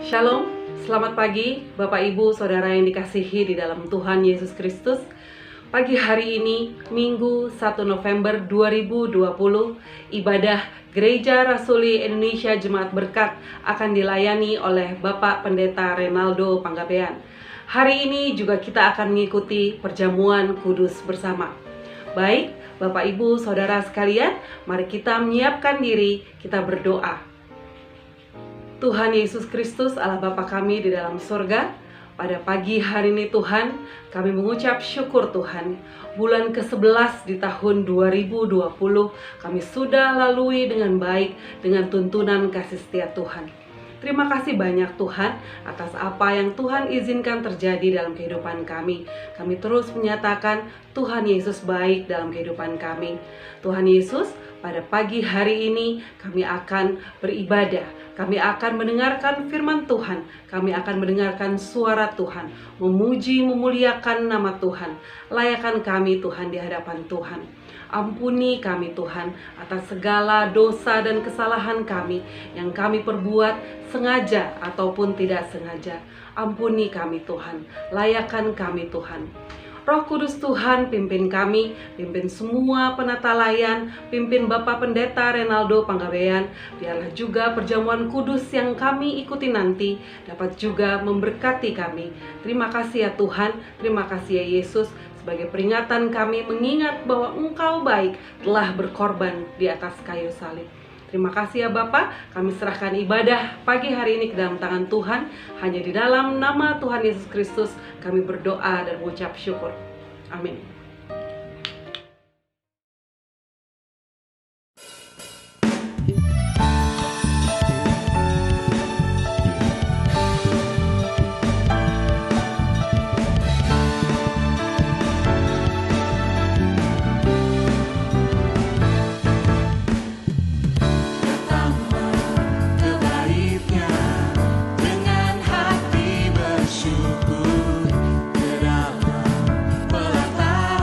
Shalom, selamat pagi Bapak Ibu Saudara yang dikasihi di dalam Tuhan Yesus Kristus. Pagi hari ini, Minggu 1 November 2020, ibadah Gereja Rasuli Indonesia Jemaat Berkat akan dilayani oleh Bapak Pendeta Renaldo Panggabean. Hari ini juga kita akan mengikuti perjamuan kudus bersama. Baik, Bapak Ibu Saudara sekalian, mari kita menyiapkan diri, kita berdoa. Tuhan Yesus Kristus, Allah Bapa kami di dalam surga, pada pagi hari ini Tuhan, kami mengucap syukur Tuhan. Bulan ke-11 di tahun 2020, kami sudah lalui dengan baik, dengan tuntunan kasih setia Tuhan. Terima kasih banyak Tuhan atas apa yang Tuhan izinkan terjadi dalam kehidupan kami. Kami terus menyatakan Tuhan Yesus baik dalam kehidupan kami. Tuhan Yesus, pada pagi hari ini kami akan beribadah. Kami akan mendengarkan firman Tuhan. Kami akan mendengarkan suara Tuhan. Memuji, memuliakan nama Tuhan. Layakan kami Tuhan di hadapan Tuhan. Ampuni kami Tuhan atas segala dosa dan kesalahan kami yang kami perbuat sengaja ataupun tidak sengaja. Ampuni kami Tuhan. Layakan kami Tuhan. Roh Kudus Tuhan, pimpin kami, pimpin semua penata layan, pimpin Bapak Pendeta Renaldo Panggabean. Biarlah juga perjamuan kudus yang kami ikuti nanti dapat juga memberkati kami. Terima kasih ya Tuhan, terima kasih ya Yesus, sebagai peringatan kami mengingat bahwa Engkau baik telah berkorban di atas kayu salib. Terima kasih ya Bapak, kami serahkan ibadah pagi hari ini ke dalam tangan Tuhan. Hanya di dalam nama Tuhan Yesus Kristus kami berdoa dan mengucap syukur. Amin. Dengan hati bersyukur ke dalam pelataran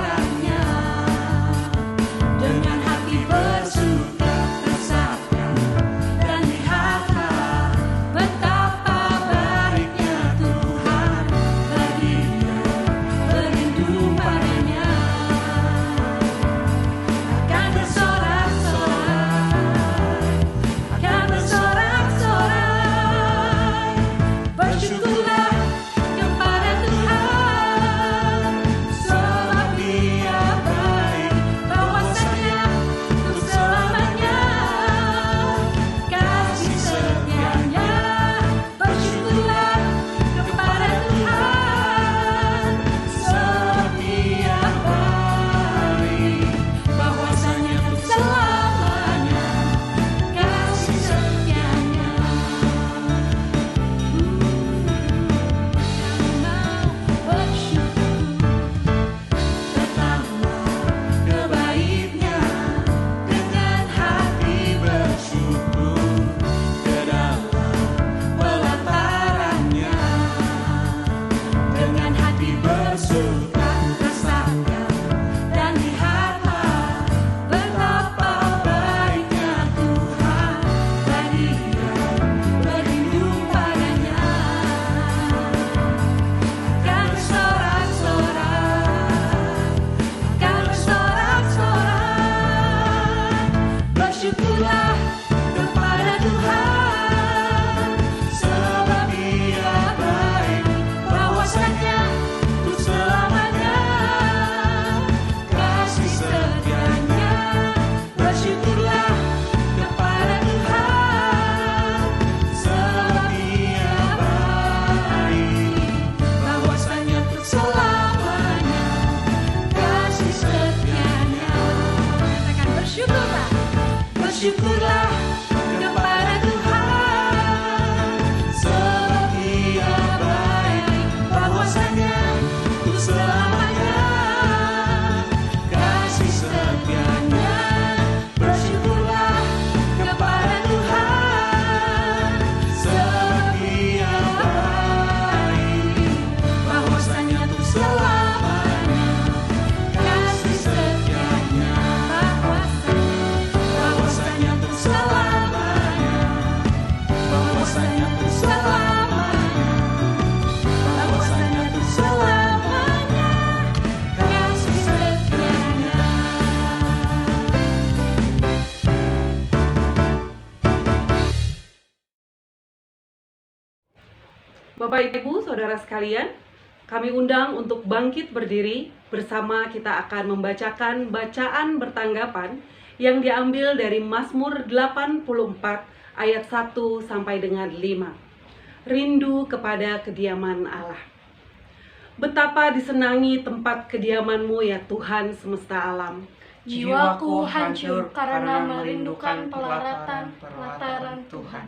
Bapak Ibu, Saudara sekalian, kami undang untuk bangkit berdiri. Bersama kita akan membacakan bacaan bertanggapan yang diambil dari Mazmur 84 ayat 1 sampai dengan 5. Rindu kepada kediaman Allah. Betapa disenangi tempat kediaman-Mu ya Tuhan semesta alam. Jiwaku hancur karena merindukan pelataran Tuhan.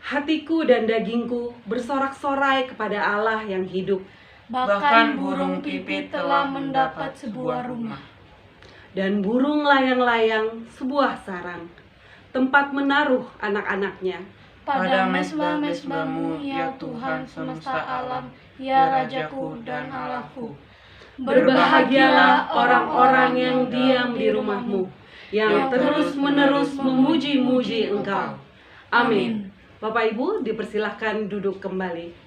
Hatiku dan dagingku bersorak-sorai kepada Allah yang hidup. Bahkan burung pipit telah mendapat sebuah rumah, dan burung layang-layang sebuah sarang, tempat menaruh anak-anaknya. pada mesbah-mesbah-Mu ya Tuhan semesta alam, ya Rajaku dan Allahku. Berbahagialah orang-orang yang diam di rumah-Mu, yang terus-menerus memuji-muji Engkau. Amin. Bapak Ibu, dipersilahkan duduk kembali.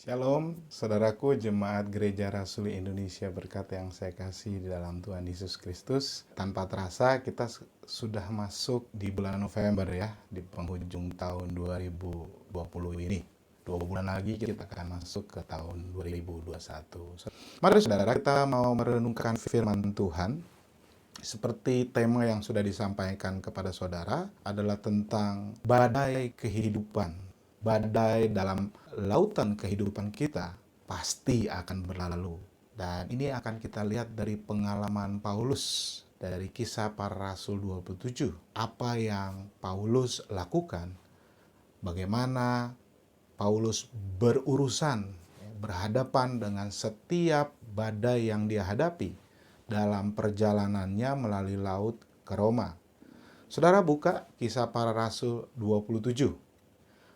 Shalom, saudaraku jemaat Gereja Rasuli Indonesia, berkat yang saya kasih di dalam Tuhan Yesus Kristus. Tanpa terasa kita sudah masuk di bulan November ya, di penghujung tahun 2020 ini. 2 bulan lagi kita akan masuk ke tahun 2021. Mari saudara, kita mau merenungkan firman Tuhan. Seperti tema yang sudah disampaikan kepada saudara adalah tentang badai kehidupan. Badai dalam lautan kehidupan kita pasti akan berlalu. Dan ini akan kita lihat dari pengalaman Paulus dari Kisah Para Rasul 27. Apa yang Paulus lakukan, bagaimana Paulus berurusan, berhadapan dengan setiap badai yang dia hadapi dalam perjalanannya melalui laut ke Roma. Saudara buka Kisah Para Rasul 27.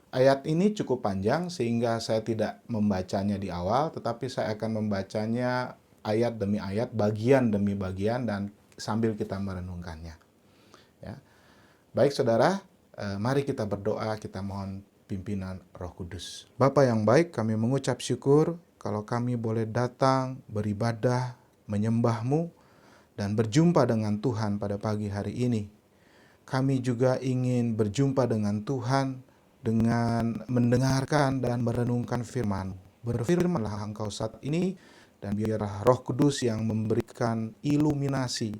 Ayat ini cukup panjang sehingga saya tidak membacanya di awal, tetapi saya akan membacanya ayat demi ayat, bagian demi bagian, dan sambil kita merenungkannya. Ya. Baik saudara, mari kita berdoa, kita mohon pimpinan Roh Kudus. Bapa yang baik, kami mengucap syukur kalau kami boleh datang, beribadah, menyembah-Mu, dan berjumpa dengan Tuhan pada pagi hari ini. Kami juga ingin berjumpa dengan Tuhan dengan mendengarkan dan merenungkan firman. Berfirmanlah Engkau saat ini, dan biarlah Roh Kudus yang memberikan iluminasi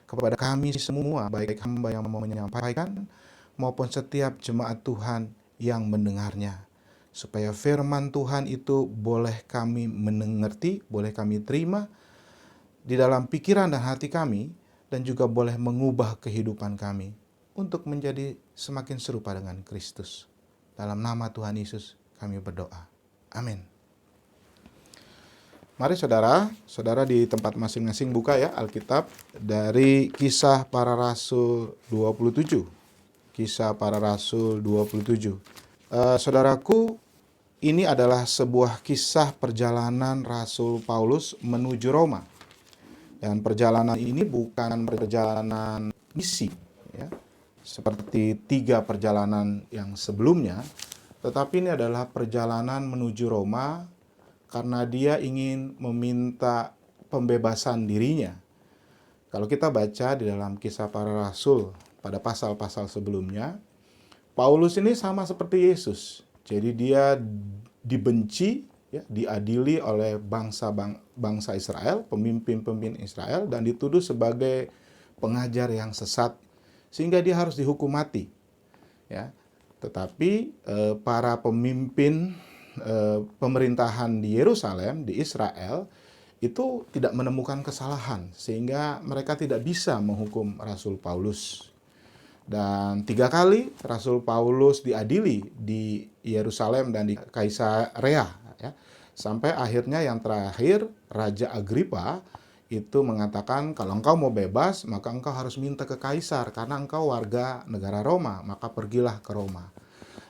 kepada kami semua, baik hamba yang mau menyampaikan maupun setiap jemaat Tuhan yang mendengarnya. Supaya firman Tuhan itu boleh kami mengerti, boleh kami terima di dalam pikiran dan hati kami, dan juga boleh mengubah kehidupan kami untuk menjadi semakin serupa dengan Kristus. Dalam nama Tuhan Yesus kami berdoa. Amin. Mari saudara di tempat masing-masing buka ya Alkitab dari Kisah Para Rasul 27. Kisah Para Rasul 27. Saudaraku, ini adalah sebuah kisah perjalanan Rasul Paulus menuju Roma. Dan perjalanan ini bukan perjalanan misi ya, seperti 3 perjalanan yang sebelumnya, tetapi ini adalah perjalanan menuju Roma karena dia ingin meminta pembebasan dirinya. Kalau kita baca di dalam Kisah Para Rasul pada pasal-pasal sebelumnya, Paulus ini sama seperti Yesus. Jadi dia dibenci, ya, diadili oleh bangsa Israel, pemimpin-pemimpin Israel, dan dituduh sebagai pengajar yang sesat, sehingga dia harus dihukum mati. Ya, tetapi para pemimpin pemerintahan di Yerusalem, di Israel, itu tidak menemukan kesalahan, sehingga mereka tidak bisa menghukum Rasul Paulus. Dan 3 kali Rasul Paulus diadili di Yerusalem dan di Kaisarea, ya, sampai akhirnya yang terakhir Raja Agripa itu mengatakan kalau engkau mau bebas maka engkau harus minta ke Kaisar karena engkau warga negara Roma, maka pergilah ke Roma.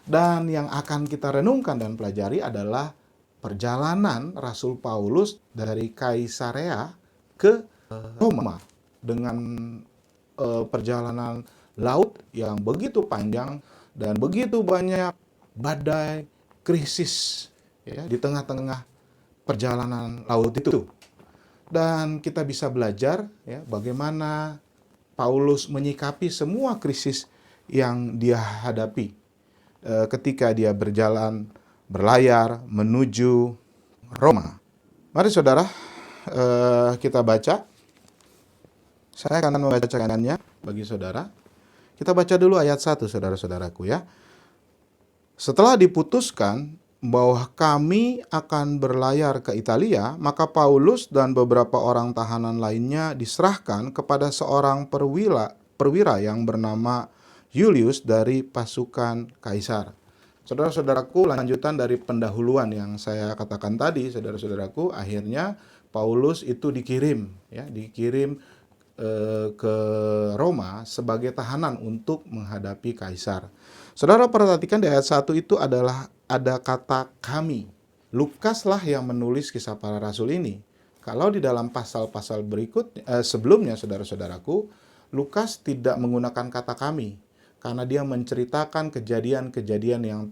Dan yang akan kita renungkan dan pelajari adalah perjalanan Rasul Paulus dari Kaisarea ke Roma dengan perjalanan laut yang begitu panjang dan begitu banyak badai, krisis ya, di tengah-tengah perjalanan laut itu. Dan kita bisa belajar ya, bagaimana Paulus menyikapi semua krisis yang dia hadapi ketika dia berlayar menuju Roma. Mari saudara, kita baca. Saya akan membacakannya bagi saudara. Kita baca dulu ayat 1, saudara-saudaraku ya. Setelah diputuskan bahwa kami akan berlayar ke Italia, maka Paulus dan beberapa orang tahanan lainnya diserahkan kepada seorang perwira yang bernama Julius dari pasukan Kaisar. Saudara-saudaraku, lanjutan dari pendahuluan yang saya katakan tadi, saudara-saudaraku, akhirnya Paulus itu dikirim ke Roma sebagai tahanan untuk menghadapi Kaisar. Saudara perhatikan di ayat 1 itu ada kata kami. Lukaslah yang menulis Kisah Para Rasul ini. Kalau di dalam pasal-pasal sebelumnya, saudara-saudaraku, Lukas tidak menggunakan kata kami, karena dia menceritakan kejadian-kejadian yang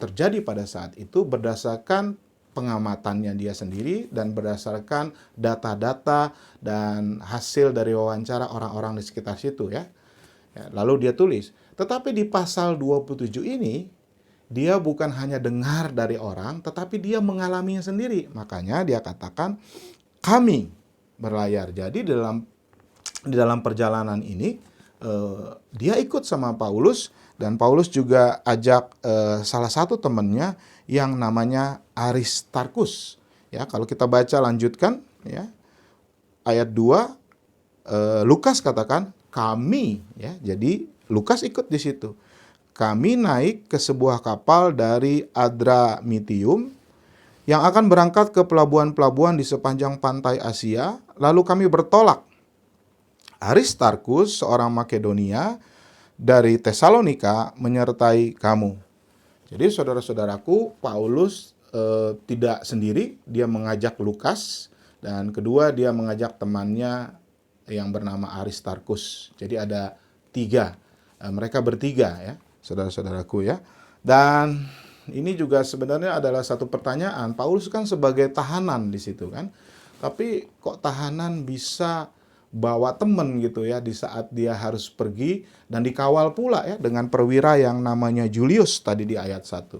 terjadi pada saat itu berdasarkan pengamatannya dia sendiri dan berdasarkan data-data dan hasil dari wawancara orang-orang di sekitar situ ya. Lalu dia tulis, tetapi di pasal 27 ini dia bukan hanya dengar dari orang, tetapi dia mengalaminya sendiri. Makanya dia katakan kami berlayar. Jadi di dalam perjalanan ini dia ikut sama Paulus, dan Paulus juga ajak salah satu temannya yang namanya Aristarkus. Ya, kalau kita baca lanjutkan ya. Ayat 2 Lukas katakan kami ya. Jadi Lukas ikut di situ. Kami naik ke sebuah kapal dari Adramitium yang akan berangkat ke pelabuhan-pelabuhan di sepanjang pantai Asia, lalu kami bertolak. Aristarkus, seorang Makedonia dari Tesalonika, menyertai kamu. Jadi saudara-saudaraku, Paulus tidak sendiri, dia mengajak Lukas, dan kedua dia mengajak temannya yang bernama Aristarkus. Jadi ada 3, mereka bertiga ya, saudara-saudaraku ya. Dan ini juga sebenarnya adalah satu pertanyaan. Paulus kan sebagai tahanan di situ kan, tapi kok tahanan bisa bawa temen gitu ya di saat dia harus pergi, dan dikawal pula ya dengan perwira yang namanya Julius tadi di ayat 1.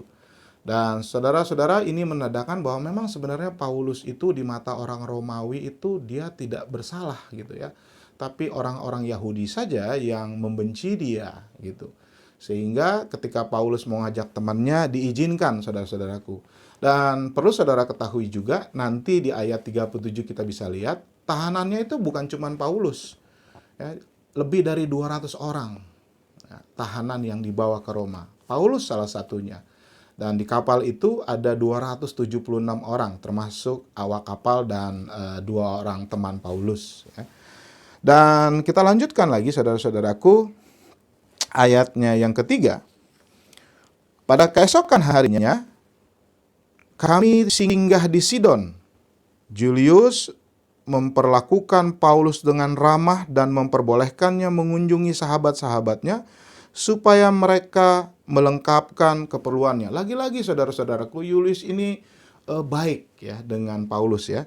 Dan saudara-saudara, ini menandakan bahwa memang sebenarnya Paulus itu di mata orang Romawi itu dia tidak bersalah gitu ya. Tapi orang-orang Yahudi saja yang membenci dia gitu. Sehingga ketika Paulus mau ngajak temannya diizinkan, saudara-saudaraku. Dan perlu saudara ketahui juga, nanti di ayat 37 kita bisa lihat, tahanannya itu bukan cuma Paulus. Ya, lebih dari 200 orang ya, tahanan yang dibawa ke Roma. Paulus salah satunya. Dan di kapal itu ada 276 orang, termasuk awak kapal dan 2 orang teman Paulus. Ya. Dan kita lanjutkan lagi saudara-saudaraku, ayatnya yang ketiga. Pada keesokan harinya, kami singgah di Sidon. Julius memperlakukan Paulus dengan ramah dan memperbolehkannya mengunjungi sahabat-sahabatnya supaya mereka melengkapkan keperluannya. Lagi-lagi saudara-saudaraku, Julius ini baik ya dengan Paulus ya.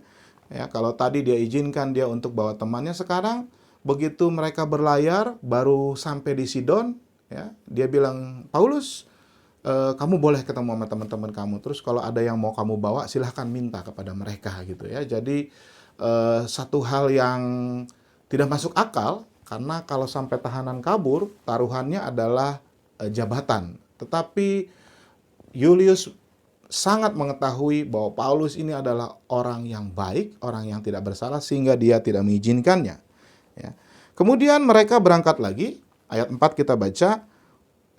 Ya, kalau tadi dia izinkan dia untuk bawa temannya, sekarang begitu mereka berlayar baru sampai di Sidon ya, dia bilang, Paulus, kamu boleh ketemu sama teman-teman kamu. Terus kalau ada yang mau kamu bawa, silahkan minta kepada mereka gitu ya. Jadi satu hal yang tidak masuk akal, karena kalau sampai tahanan kabur, taruhannya adalah jabatan. Tetapi Julius sangat mengetahui bahwa Paulus ini adalah orang yang baik, orang yang tidak bersalah, sehingga dia tidak mengizinkannya. Ya. Kemudian mereka berangkat lagi, ayat 4 kita baca,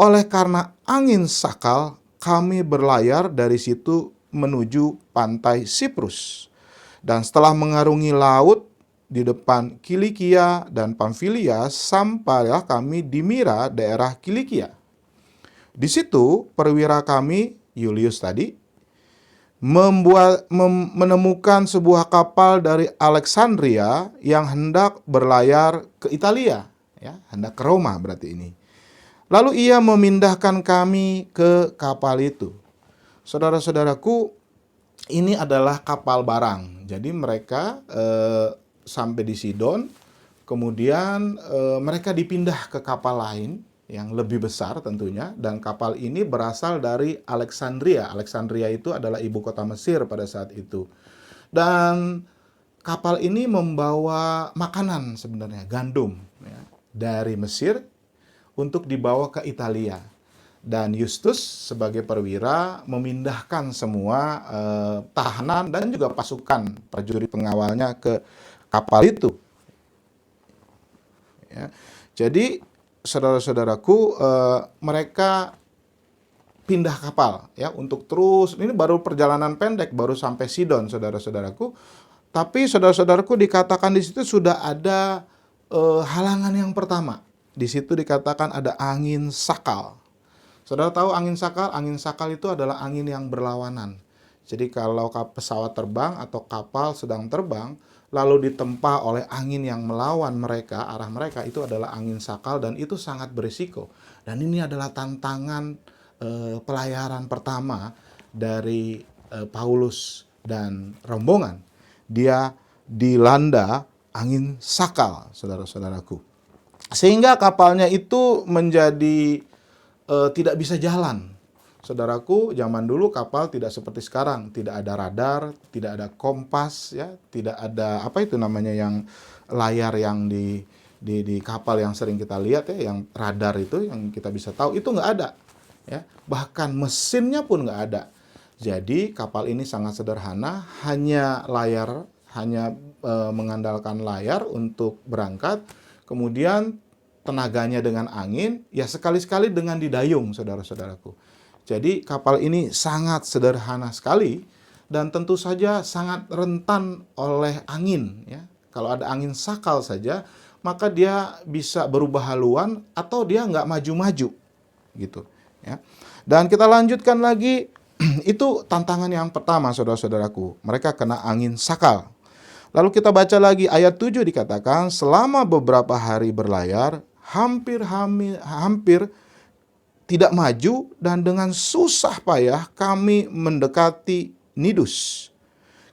oleh karena angin sakal, kami berlayar dari situ menuju pantai Siprus. Dan setelah mengarungi laut di depan Kilikia dan Pamfilia, sampailah kami di Mira, daerah Kilikia. Di situ perwira kami, Julius tadi, menemukan sebuah kapal dari Alexandria yang hendak berlayar ke Italia, ya, hendak ke Roma berarti ini. Lalu ia memindahkan kami ke kapal itu. Saudara-saudaraku, ini adalah kapal barang. Jadi mereka sampai di Sidon, kemudian mereka dipindah ke kapal lain yang lebih besar tentunya, dan kapal ini berasal dari Alexandria. Alexandria itu adalah ibu kota Mesir pada saat itu. Dan kapal ini membawa makanan sebenarnya, gandum ya, dari Mesir untuk dibawa ke Italia. Dan Justus sebagai perwira memindahkan semua tahanan dan juga pasukan prajurit pengawalnya ke kapal itu. Ya. Jadi saudara-saudaraku, mereka pindah kapal ya untuk terus, ini baru perjalanan pendek, baru sampai Sidon, saudara-saudaraku. Tapi saudara-saudaraku, dikatakan di situ sudah ada halangan yang pertama. Di situ dikatakan ada angin sakal. Saudara tahu angin sakal? Angin sakal itu adalah angin yang berlawanan. Jadi kalau pesawat terbang atau kapal sedang terbang, lalu ditempa oleh angin yang melawan mereka, arah mereka, itu adalah angin sakal, dan itu sangat berisiko. Dan ini adalah tantangan pelayaran pertama dari Paulus dan rombongan, dia dilanda angin sakal, saudara-saudaraku. Sehingga kapalnya itu menjadi tidak bisa jalan. Saudaraku, zaman dulu kapal tidak seperti sekarang, tidak ada radar, tidak ada kompas, ya, tidak ada apa itu namanya yang layar yang di kapal yang sering kita lihat ya, yang radar itu yang kita bisa tahu itu nggak ada, ya. Bahkan mesinnya pun nggak ada. Jadi kapal ini sangat sederhana, hanya layar, hanya mengandalkan layar untuk berangkat, kemudian tenaganya dengan angin, ya sekali-sekali dengan didayung, saudara-saudaraku. Jadi kapal ini sangat sederhana sekali dan tentu saja sangat rentan oleh angin, ya. Kalau ada angin sakal saja, maka dia bisa berubah haluan atau dia nggak maju-maju, gitu, ya. Dan kita lanjutkan lagi, itu tantangan yang pertama, saudara-saudaraku. Mereka kena angin sakal. Lalu kita baca lagi ayat 7 dikatakan, selama beberapa hari berlayar, hampir tidak maju dan dengan susah payah kami mendekati Nidus.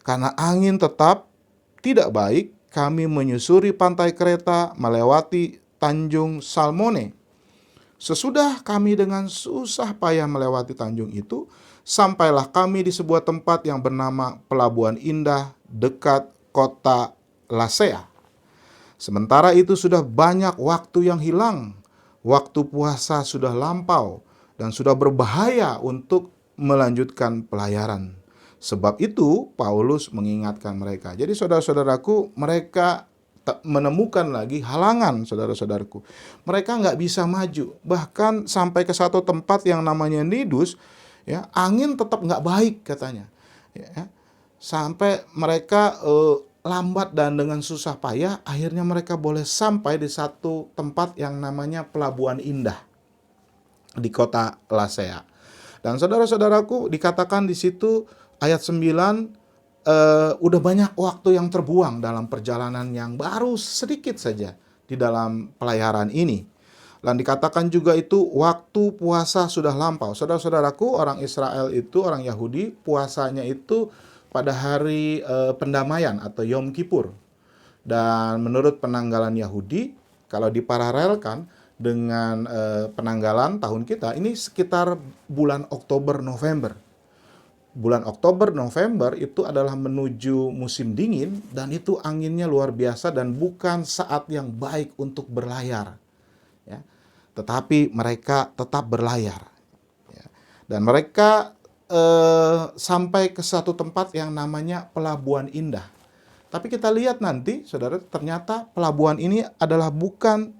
Karena angin tetap tidak baik, kami menyusuri pantai Kreta melewati Tanjung Salmone. Sesudah kami dengan susah payah melewati tanjung itu, sampailah kami di sebuah tempat yang bernama Pelabuhan Indah dekat kota Lasea. Sementara itu sudah banyak waktu yang hilang. Waktu puasa sudah lampau dan sudah berbahaya untuk melanjutkan pelayaran. Sebab itu Paulus mengingatkan mereka. Jadi saudara-saudaraku, mereka menemukan lagi halangan, saudara-saudaraku. Mereka nggak bisa maju. Bahkan sampai ke satu tempat yang namanya Nidus, ya, angin tetap nggak baik katanya. Ya, sampai mereka lambat dan dengan susah payah, akhirnya mereka boleh sampai di satu tempat yang namanya Pelabuhan Indah di kota Lasea. Dan saudara-saudaraku, dikatakan di situ ayat 9, udah banyak waktu yang terbuang dalam perjalanan yang baru sedikit saja di dalam pelayaran ini. Dan dikatakan juga itu waktu puasa sudah lampau. Saudara-saudaraku, orang Israel itu, orang Yahudi, puasanya itu pada hari pendamaian atau Yom Kippur. Dan menurut penanggalan Yahudi, kalau diparalelkan dengan penanggalan tahun kita, ini sekitar bulan Oktober-November. Bulan Oktober-November itu adalah menuju musim dingin, dan itu anginnya luar biasa dan bukan saat yang baik untuk berlayar, ya. Tetapi mereka tetap berlayar, ya. Dan mereka sampai ke satu tempat yang namanya Pelabuhan Indah. Tapi kita lihat nanti, saudara, ternyata pelabuhan ini adalah bukan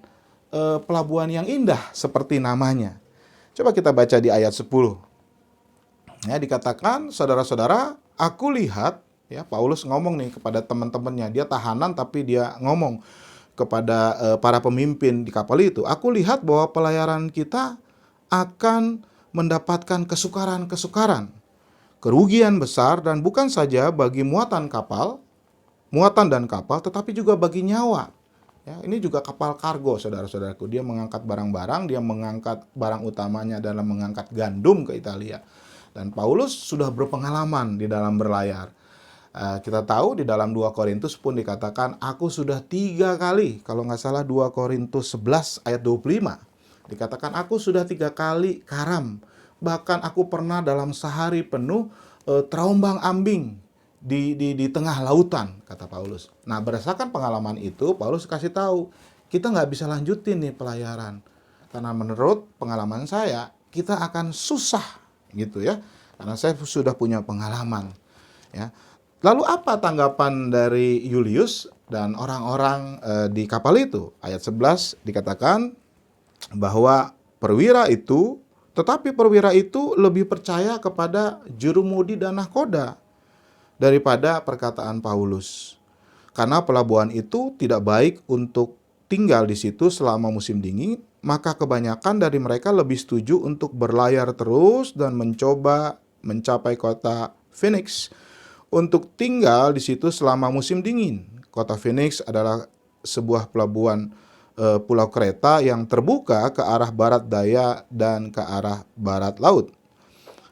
pelabuhan yang indah seperti namanya. Coba kita baca di ayat 10. Ya, dikatakan, saudara-saudara, aku lihat, ya, Paulus ngomong nih kepada teman-temannya. Dia tahanan tapi dia ngomong kepada para pemimpin di kapal itu. Aku lihat bahwa pelayaran kita akan mendapatkan kesukaran, kerugian besar, dan bukan saja bagi muatan dan kapal, tetapi juga bagi nyawa. Ya, ini juga kapal kargo, saudara-saudaraku. Dia mengangkat barang-barang, dia mengangkat barang utamanya dalam mengangkat gandum ke Italia. Dan Paulus sudah berpengalaman di dalam berlayar. Kita tahu di dalam 2 Korintus pun dikatakan, aku sudah 3 kali, kalau nggak salah 2 Korintus 11 ayat 25. Dikatakan, aku sudah 3 kali karam. Bahkan aku pernah dalam sehari penuh terombang ambing di tengah lautan, kata Paulus. Nah, berdasarkan pengalaman itu, Paulus kasih tahu, kita nggak bisa lanjutin nih pelayaran. Karena menurut pengalaman saya, kita akan susah, gitu ya. Karena saya sudah punya pengalaman, ya. Lalu apa tanggapan dari Julius dan orang-orang di kapal itu? Ayat 11 dikatakan bahwa perwira itu lebih percaya kepada jurumudi dan nahkoda daripada perkataan Paulus. Karena pelabuhan itu tidak baik untuk tinggal di situ selama musim dingin, maka kebanyakan dari mereka lebih setuju untuk berlayar terus dan mencoba mencapai kota Phoenix untuk tinggal di situ selama musim dingin. Kota Phoenix adalah sebuah pelabuhan pulau Kreta yang terbuka ke arah barat daya dan ke arah barat laut.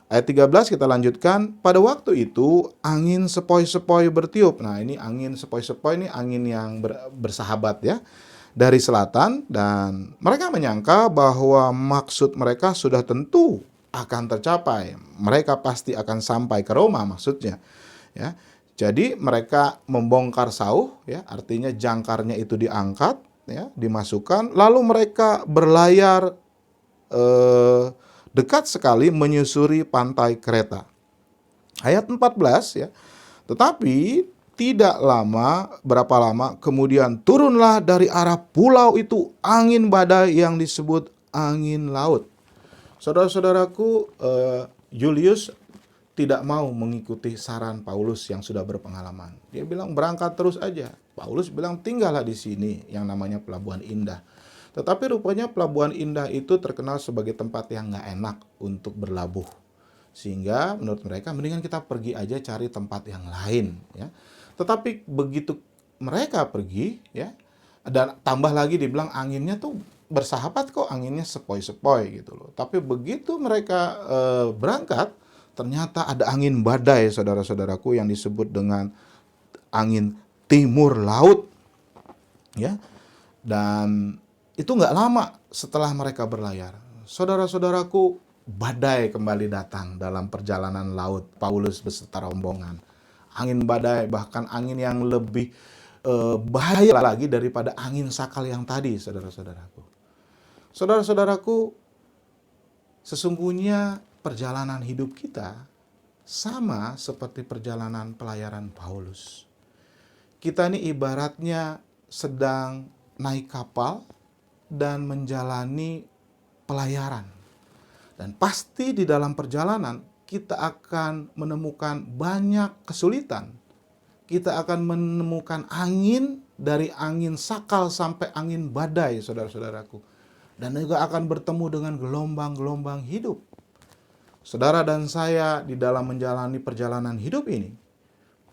Ayat 13 kita lanjutkan, pada waktu itu angin sepoi-sepoi bertiup. Nah, ini angin sepoi-sepoi, ini angin yang bersahabat ya, dari selatan, dan mereka menyangka bahwa maksud mereka sudah tentu akan tercapai. Mereka pasti akan sampai ke Roma maksudnya ya. Jadi mereka membongkar sauh ya, artinya jangkarnya itu diangkat ya, dimasukkan, lalu mereka berlayar dekat sekali menyusuri pantai Kreta. Ayat 14 ya. Tetapi tidak berapa lama kemudian turunlah dari arah pulau itu angin badai yang disebut angin laut. Saudara-saudaraku, Julius tidak mau mengikuti saran Paulus yang sudah berpengalaman. Dia bilang berangkat terus aja. Paulus bilang tinggallah di sini yang namanya Pelabuhan Indah. Tetapi rupanya Pelabuhan Indah itu terkenal sebagai tempat yang nggak enak untuk berlabuh. Sehingga menurut mereka mendingan kita pergi aja cari tempat yang lain. Ya. Tetapi begitu mereka pergi, ya, dan tambah lagi dibilang anginnya tuh bersahabat kok, anginnya sepoi-sepoi gitu loh. Tapi begitu mereka berangkat, ternyata ada angin badai, saudara-saudaraku, yang disebut dengan angin timur laut. Ya, dan itu nggak lama setelah mereka berlayar, saudara-saudaraku, badai kembali datang dalam perjalanan laut Paulus beserta rombongan. Angin badai, bahkan angin yang lebih bahaya lagi daripada angin sakal yang tadi, saudara-saudaraku. Saudara-saudaraku, sesungguhnya perjalanan hidup kita sama seperti perjalanan pelayaran Paulus. Kita ini ibaratnya sedang naik kapal dan menjalani pelayaran. Dan pasti di dalam perjalanan kita akan menemukan banyak kesulitan. Kita akan menemukan angin, dari angin sakal sampai angin badai, saudara-saudaraku. Dan juga akan bertemu dengan gelombang-gelombang hidup. Saudara dan saya di dalam menjalani perjalanan hidup ini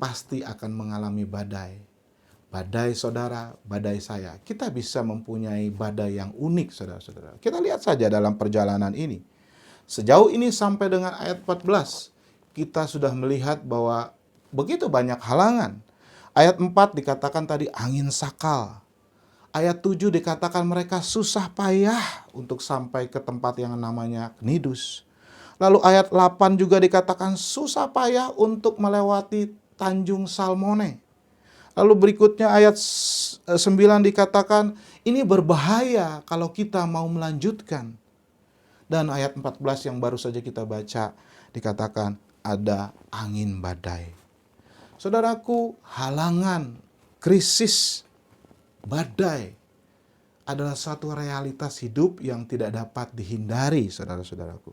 pasti akan mengalami badai. Badai saudara, badai saya. Kita bisa mempunyai badai yang unik, saudara-saudara. Kita lihat saja dalam perjalanan ini. Sejauh ini sampai dengan ayat 14, kita sudah melihat bahwa begitu banyak halangan. Ayat 4 dikatakan tadi angin sakal. Ayat 7 dikatakan mereka susah payah untuk sampai ke tempat yang namanya Knidus. Lalu ayat 8 juga dikatakan susah payah untuk melewati Tanjung Salmone. Lalu berikutnya ayat 9 dikatakan ini berbahaya kalau kita mau melanjutkan. Dan ayat 14 yang baru saja kita baca dikatakan ada angin badai. Saudaraku, halangan, krisis, badai adalah satu realitas hidup yang tidak dapat dihindari, saudara-saudaraku.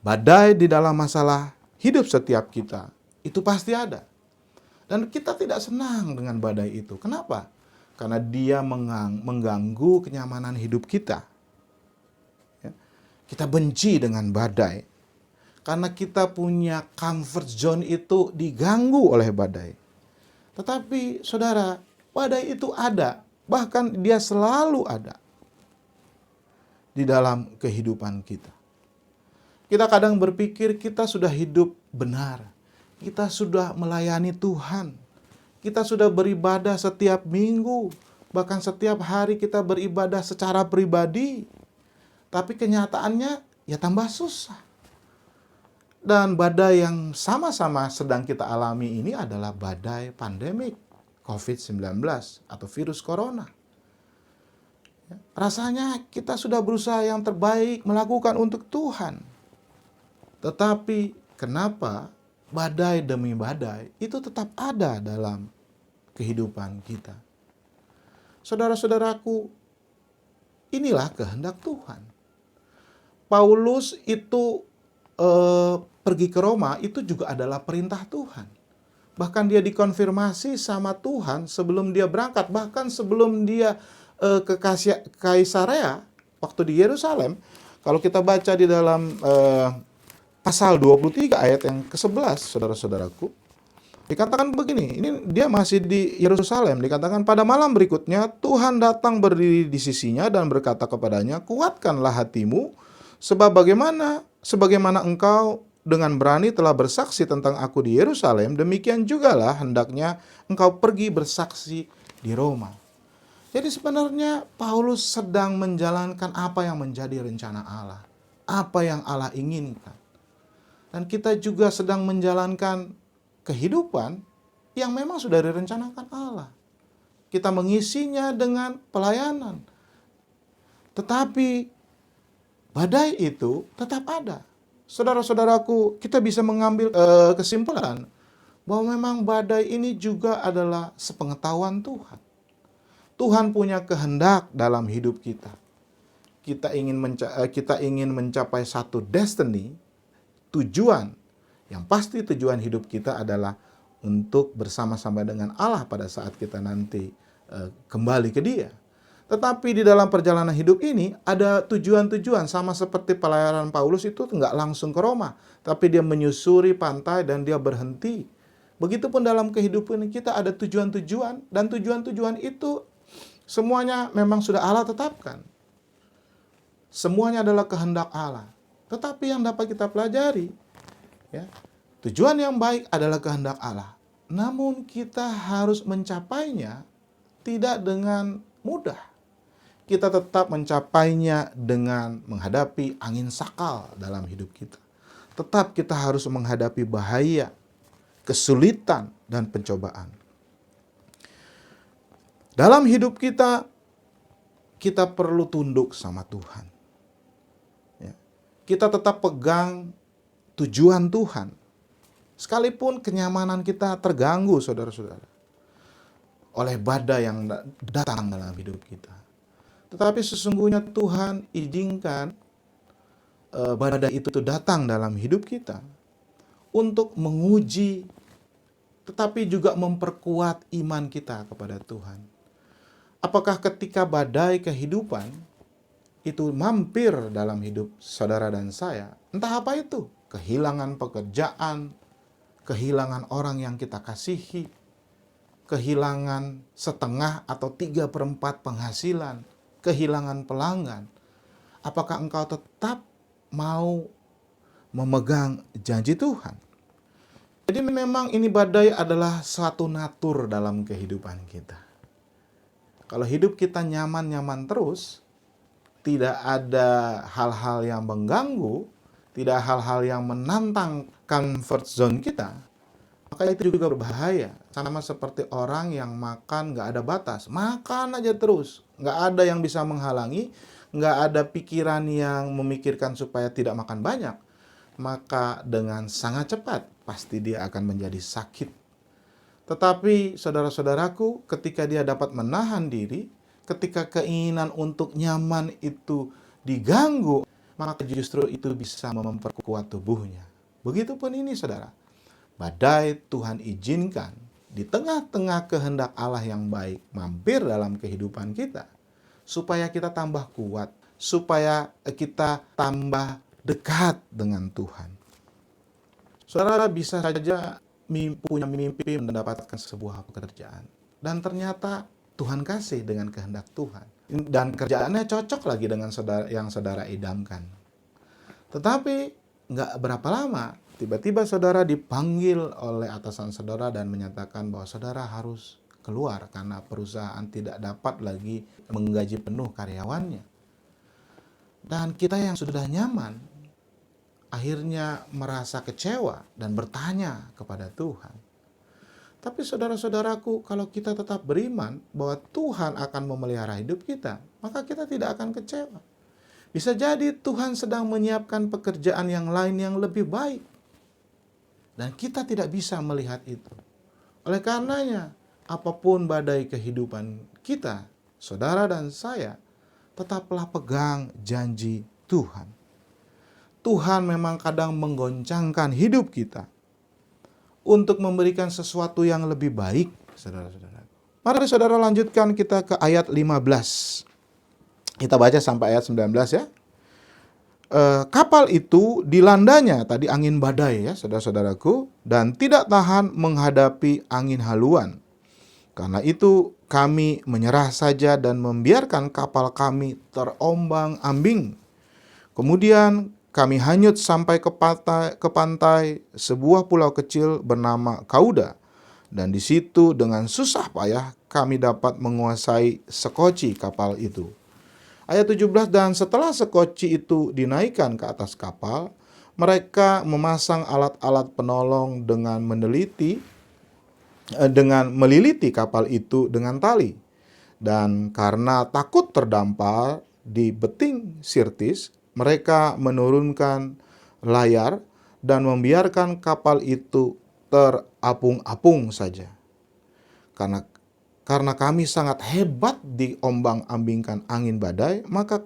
Badai di dalam masalah hidup setiap kita itu pasti ada. Dan kita tidak senang dengan badai itu. Kenapa? Karena dia mengganggu kenyamanan hidup kita. Ya. Kita benci dengan badai. Karena kita punya comfort zone itu diganggu oleh badai. Tetapi saudara, badai itu ada. Bahkan dia selalu ada di dalam kehidupan kita. Kita kadang berpikir kita sudah hidup benar. Kita sudah melayani Tuhan. Kita sudah beribadah setiap minggu. Bahkan setiap hari kita beribadah secara pribadi. Tapi kenyataannya ya tambah susah. Dan badai yang sama-sama sedang kita alami ini adalah badai pandemik COVID-19 atau virus corona. Rasanya kita sudah berusaha yang terbaik melakukan untuk Tuhan. Tetapi kenapa badai demi badai itu tetap ada dalam kehidupan kita? Saudara-saudaraku, inilah kehendak Tuhan. Paulus itu pergi ke Roma itu juga adalah perintah Tuhan. Bahkan dia dikonfirmasi sama Tuhan sebelum dia berangkat. Bahkan sebelum dia ke Kaisarea, waktu di Yerusalem, kalau kita baca di dalam pasal 23 ayat yang ke-11, saudara-saudaraku, Dikatakan begini, ini dia masih di Yerusalem, dikatakan pada malam berikutnya Tuhan datang berdiri di sisinya dan berkata kepadanya, kuatkanlah hatimu, sebagaimana engkau dengan berani telah bersaksi tentang aku di Yerusalem, demikian jugalah hendaknya engkau pergi bersaksi di Roma. Jadi sebenarnya Paulus sedang menjalankan apa yang menjadi rencana Allah, apa yang Allah inginkan. Dan kita juga sedang menjalankan kehidupan yang memang sudah direncanakan Allah. Kita mengisinya dengan pelayanan. Tetapi badai itu tetap ada. Saudara-saudaraku, kita bisa mengambil kesimpulan bahwa memang badai ini juga adalah sepengetahuan Tuhan. Tuhan punya kehendak dalam hidup kita. Kita ingin mencapai satu destiny, tujuan. Yang pasti tujuan hidup kita adalah untuk bersama-sama dengan Allah pada saat kita nanti kembali ke Dia. Tetapi di dalam perjalanan hidup ini ada tujuan-tujuan, sama seperti pelayanan Paulus itu nggak langsung ke Roma, tapi dia menyusuri pantai dan dia berhenti. Begitupun dalam kehidupan kita ada tujuan-tujuan, dan tujuan-tujuan itu semuanya memang sudah Allah tetapkan. Semuanya adalah kehendak Allah. Tetapi yang dapat kita pelajari, ya, tujuan yang baik adalah kehendak Allah. Namun kita harus mencapainya tidak dengan mudah. Kita tetap mencapainya dengan menghadapi angin sakal dalam hidup kita. Tetap kita harus menghadapi bahaya, kesulitan, dan pencobaan. Dalam hidup kita, kita perlu tunduk sama Tuhan. Ya. Kita tetap pegang tujuan Tuhan. Sekalipun kenyamanan kita terganggu, saudara-saudara, oleh badai yang datang dalam hidup kita. Tetapi sesungguhnya Tuhan izinkan badai itu datang dalam hidup kita untuk menguji, tetapi juga memperkuat iman kita kepada Tuhan. Apakah ketika badai kehidupan itu mampir dalam hidup saudara dan saya, entah apa itu, kehilangan pekerjaan, kehilangan orang yang kita kasihi, kehilangan setengah atau 3/4 penghasilan, kehilangan pelanggan, apakah engkau tetap mau memegang janji Tuhan? Jadi memang ini badai adalah suatu natur dalam kehidupan kita. Kalau hidup kita nyaman-nyaman terus, tidak ada hal-hal yang mengganggu, tidak hal-hal yang menantang comfort zone kita, maka itu juga berbahaya. Sama seperti orang yang makan gak ada batas, makan aja terus, gak ada yang bisa menghalangi, gak ada pikiran yang memikirkan supaya tidak makan banyak, maka dengan sangat cepat pasti dia akan menjadi sakit. Tetapi saudara-saudaraku, ketika dia dapat menahan diri, ketika keinginan untuk nyaman itu diganggu, maka justru itu bisa memperkuat tubuhnya. Begitupun ini, saudara. Badai Tuhan izinkan di tengah-tengah kehendak Allah yang baik mampir dalam kehidupan kita, supaya kita tambah kuat, supaya kita tambah dekat dengan Tuhan. Saudara bisa saja punya mimpi mendapatkan sebuah pekerjaan, dan ternyata Tuhan kasih dengan kehendak Tuhan, dan kerjaannya cocok lagi dengan yang saudara idamkan. Tetapi nggak berapa lama, tiba-tiba saudara dipanggil oleh atasan saudara dan menyatakan bahwa saudara harus keluar karena perusahaan tidak dapat lagi menggaji penuh karyawannya. Dan kita yang sudah nyaman akhirnya merasa kecewa dan bertanya kepada Tuhan. Tapi saudara-saudaraku, kalau kita tetap beriman bahwa Tuhan akan memelihara hidup kita, maka kita tidak akan kecewa. Bisa jadi Tuhan sedang menyiapkan pekerjaan yang lain yang lebih baik, dan kita tidak bisa melihat itu. Oleh karenanya, apapun badai kehidupan kita, saudara dan saya, tetaplah pegang janji Tuhan. Tuhan memang kadang menggoncangkan hidup kita untuk memberikan sesuatu yang lebih baik, saudara-saudara. Mari saudara lanjutkan kita ke ayat 15. Kita baca sampai ayat 19 ya. Kapal itu dilandanya tadi angin badai ya saudara-saudaraku, dan tidak tahan menghadapi angin haluan. Karena itu kami menyerah saja dan membiarkan kapal kami terombang-ambing. Kemudian kami hanyut sampai ke pantai sebuah pulau kecil bernama Kauda. Dan di situ dengan susah payah kami dapat menguasai sekoci kapal itu. Ayat 17, dan setelah sekoci itu dinaikkan ke atas kapal, mereka memasang alat-alat penolong dengan meliliti kapal itu dengan tali. Dan karena takut terdampar di beting Sirtis, mereka menurunkan layar dan membiarkan kapal itu terapung-apung saja. Karena kami sangat hebat diombang-ambingkan angin badai, maka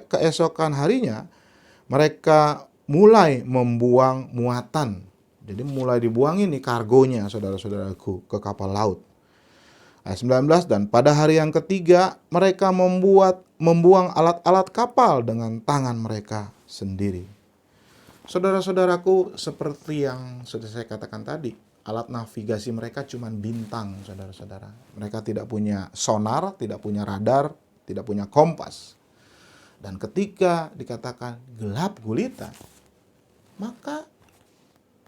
keesokan harinya mereka mulai membuang muatan. Jadi mulai dibuang ini kargonya saudara-saudaraku ke kapal laut. Ayat 19, dan pada hari yang ketiga mereka membuang alat-alat kapal dengan tangan mereka sendiri. Saudara-saudaraku, seperti yang sudah saya katakan tadi, alat navigasi mereka cuma bintang, saudara-saudara. Mereka tidak punya sonar, tidak punya radar, tidak punya kompas. Dan ketika dikatakan gelap gulita, maka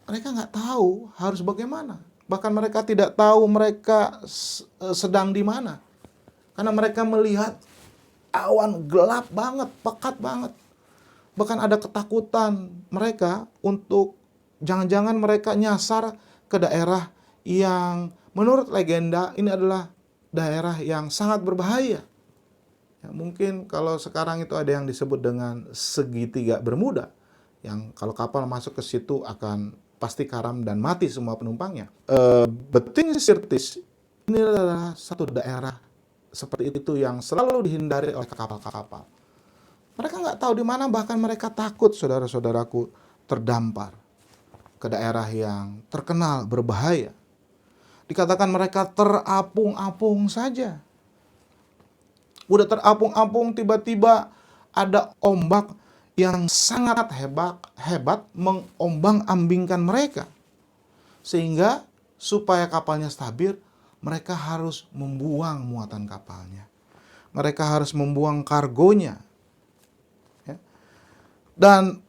mereka nggak tahu harus bagaimana. Bahkan mereka tidak tahu mereka sedang di mana. Karena mereka melihat awan gelap banget, pekat banget. Bahkan ada ketakutan mereka untuk jangan-jangan mereka nyasar ke daerah yang menurut legenda ini adalah daerah yang sangat berbahaya. Ya, mungkin kalau sekarang itu ada yang disebut dengan segitiga Bermuda, yang kalau kapal masuk ke situ akan pasti karam dan mati semua penumpangnya. Beting Sirtis ini adalah satu daerah seperti itu yang selalu dihindari oleh kapal-kapal. Mereka nggak tahu di mana, bahkan mereka takut, saudara-saudaraku, terdampar ke daerah yang terkenal berbahaya. Dikatakan mereka terapung-apung saja. Udah terapung-apung, tiba-tiba ada ombak yang sangat hebat mengombang-ambingkan mereka. Sehingga supaya kapalnya stabil, mereka harus membuang muatan kapalnya. Mereka harus membuang kargonya. Ya. Dan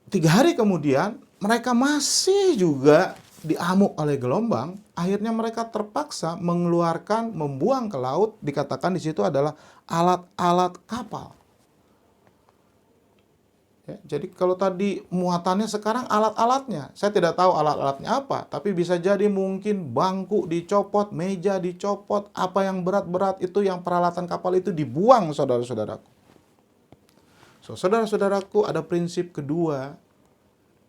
3 hari kemudian, mereka masih juga diamuk oleh gelombang. Akhirnya mereka terpaksa membuang ke laut. Dikatakan di situ adalah alat-alat kapal. Ya, jadi kalau tadi muatannya, sekarang alat-alatnya. Saya tidak tahu alat-alatnya apa, tapi bisa jadi mungkin bangku dicopot, meja dicopot, apa yang berat-berat itu, yang peralatan kapal itu dibuang, saudara-saudaraku. Saudara-saudaraku, ada prinsip kedua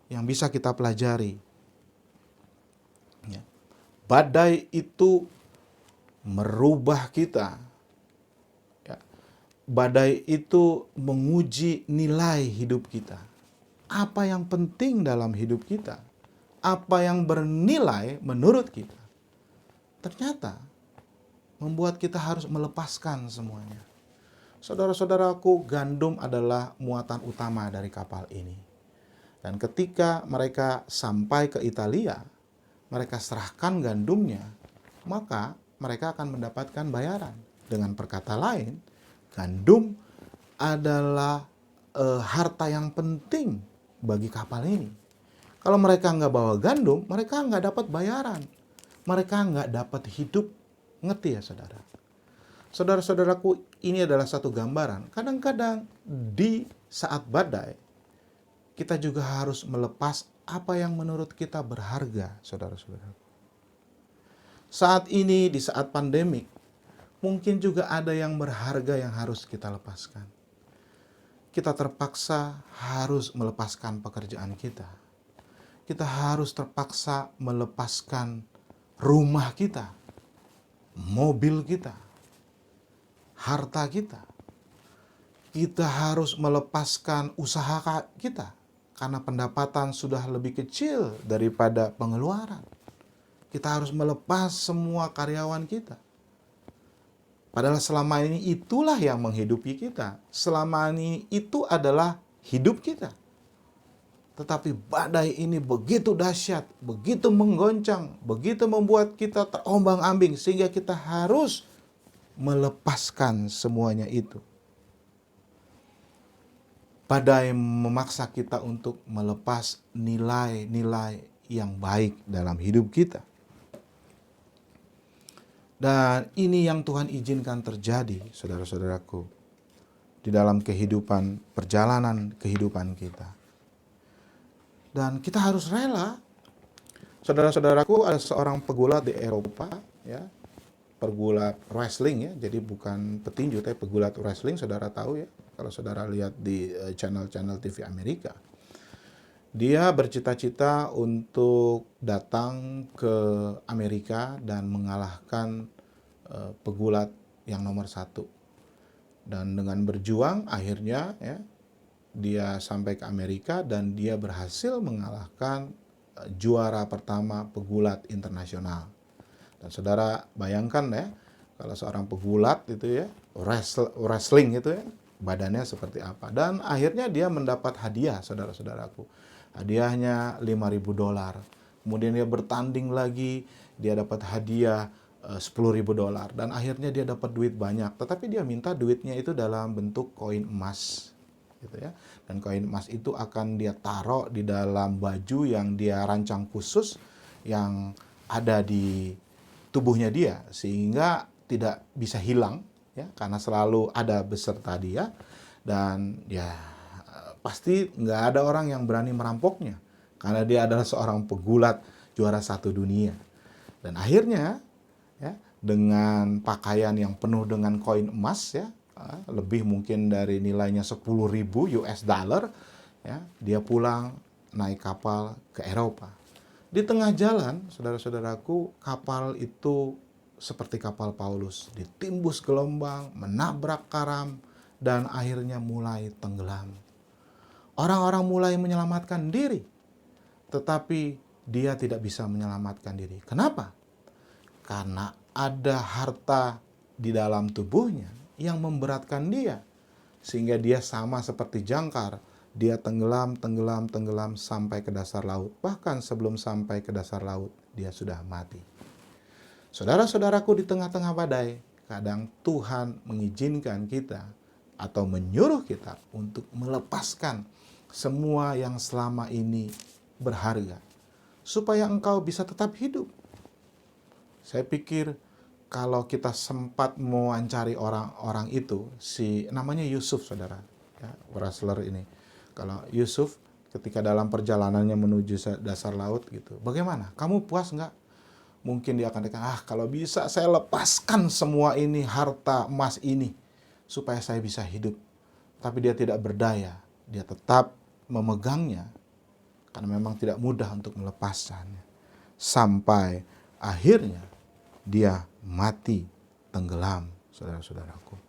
yang bisa kita pelajari. Ya. Badai itu merubah kita. Badai itu menguji nilai hidup kita. Apa yang penting dalam hidup kita? Apa yang bernilai menurut kita? Ternyata membuat kita harus melepaskan semuanya. Saudara-saudaraku, gandum adalah muatan utama dari kapal ini. Dan ketika mereka sampai ke Italia, mereka serahkan gandumnya, maka mereka akan mendapatkan bayaran. Dengan perkata lain, gandum adalah harta yang penting bagi kapal ini. Kalau mereka nggak bawa gandum, mereka nggak dapat bayaran. Mereka nggak dapat hidup. Ngerti ya saudara? Saudara-saudaraku, ini adalah satu gambaran. Kadang-kadang di saat badai, kita juga harus melepas apa yang menurut kita berharga, saudara-saudaraku. Saat ini, di saat pandemik, mungkin juga ada yang berharga yang harus kita lepaskan. Kita terpaksa harus melepaskan pekerjaan kita. Kita harus terpaksa melepaskan rumah kita, mobil kita, harta kita. Kita harus melepaskan usaha kita, karena pendapatan sudah lebih kecil daripada pengeluaran. Kita harus melepas semua karyawan kita. Padahal selama ini itulah yang menghidupi kita. Selama ini itu adalah hidup kita. Tetapi badai ini begitu dahsyat, begitu menggoncang, begitu membuat kita terombang-ambing sehingga kita harus melepaskan semuanya itu. Badai memaksa kita untuk melepas nilai-nilai yang baik dalam hidup kita. Dan ini yang Tuhan izinkan terjadi, saudara-saudaraku, di dalam perjalanan kehidupan kita. Dan kita harus rela. Saudara-saudaraku, ada seorang pegulat di Eropa, ya, pegulat wrestling, ya, jadi bukan petinju tapi pegulat wrestling, saudara tahu ya, kalau saudara lihat di channel-channel TV Amerika. Dia bercita-cita untuk datang ke Amerika dan mengalahkan pegulat yang nomor 1. Dan dengan berjuang akhirnya ya, dia sampai ke Amerika dan dia berhasil mengalahkan juara pertama pegulat internasional. Dan saudara bayangkan ya, kalau seorang pegulat itu ya, wrestling itu ya, badannya seperti apa. Dan akhirnya dia mendapat hadiah, saudara-saudaraku. Hadiahnya $5.000. Kemudian dia bertanding lagi, dia dapat hadiah $10.000. Dan akhirnya dia dapat duit banyak. Tetapi dia minta duitnya itu dalam bentuk koin emas, gitu ya. Dan koin emas itu akan dia taruh di dalam baju yang dia rancang khusus yang ada di tubuhnya dia, sehingga tidak bisa hilang ya, karena selalu ada beserta dia. Dan ya pasti nggak ada orang yang berani merampoknya karena dia adalah seorang pegulat juara 1 dunia. Dan akhirnya ya, dengan pakaian yang penuh dengan koin emas ya, lebih mungkin dari nilainya $10.000 ya, dia pulang naik kapal ke Eropa. Di tengah jalan, saudara-saudaraku, kapal itu seperti kapal Paulus, ditimbus gelombang, menabrak karang, dan akhirnya mulai tenggelam. Orang-orang mulai menyelamatkan diri, tetapi dia tidak bisa menyelamatkan diri. Kenapa? Karena ada harta di dalam tubuhnya yang memberatkan dia, sehingga dia sama seperti jangkar. Dia tenggelam sampai ke dasar laut. Bahkan sebelum sampai ke dasar laut, dia sudah mati. Saudara-saudaraku, di tengah-tengah badai, kadang Tuhan mengizinkan kita atau menyuruh kita untuk melepaskan semua yang selama ini berharga, supaya engkau bisa tetap hidup. Saya pikir kalau kita sempat mewawancari orang-orang itu, namanya Yusuf, saudara, ya, wrestler ini. Kalau Yusuf ketika dalam perjalanannya menuju dasar laut gitu, bagaimana? Kamu puas nggak? Mungkin dia akan katakan, kalau bisa saya lepaskan semua ini, harta emas ini, supaya saya bisa hidup. Tapi dia tidak berdaya, dia tetap memegangnya, karena memang tidak mudah untuk melepaskannya. Sampai akhirnya dia mati tenggelam, saudara-saudaraku.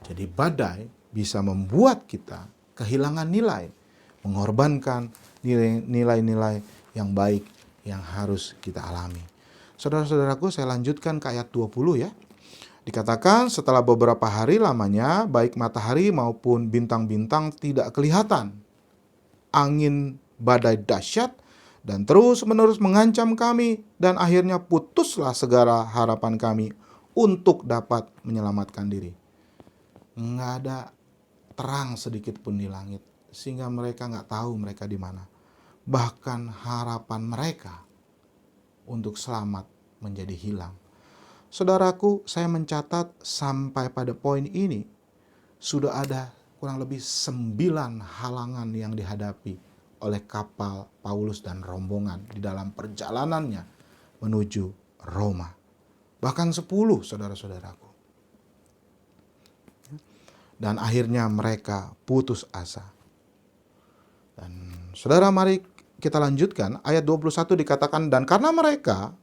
Jadi badai bisa membuat kita kehilangan nilai, mengorbankan nilai-nilai yang baik yang harus kita alami. Saudara-saudaraku, saya lanjutkan ke ayat 20 ya. Dikatakan setelah beberapa hari lamanya, baik matahari maupun bintang-bintang tidak kelihatan. Angin badai dahsyat dan terus-menerus mengancam kami, dan akhirnya putuslah segala harapan kami untuk dapat menyelamatkan diri. Nggak ada terang sedikit pun di langit, sehingga mereka nggak tahu mereka di mana. Bahkan harapan mereka untuk selamat menjadi hilang. Saudaraku, saya mencatat sampai pada poin ini, sudah ada kurang lebih 9 halangan yang dihadapi oleh kapal Paulus dan rombongan di dalam perjalanannya menuju Roma. Bahkan 10, saudara-saudaraku. Dan akhirnya mereka putus asa. Dan saudara, mari kita lanjutkan. Ayat 21 dikatakan, dan karena mereka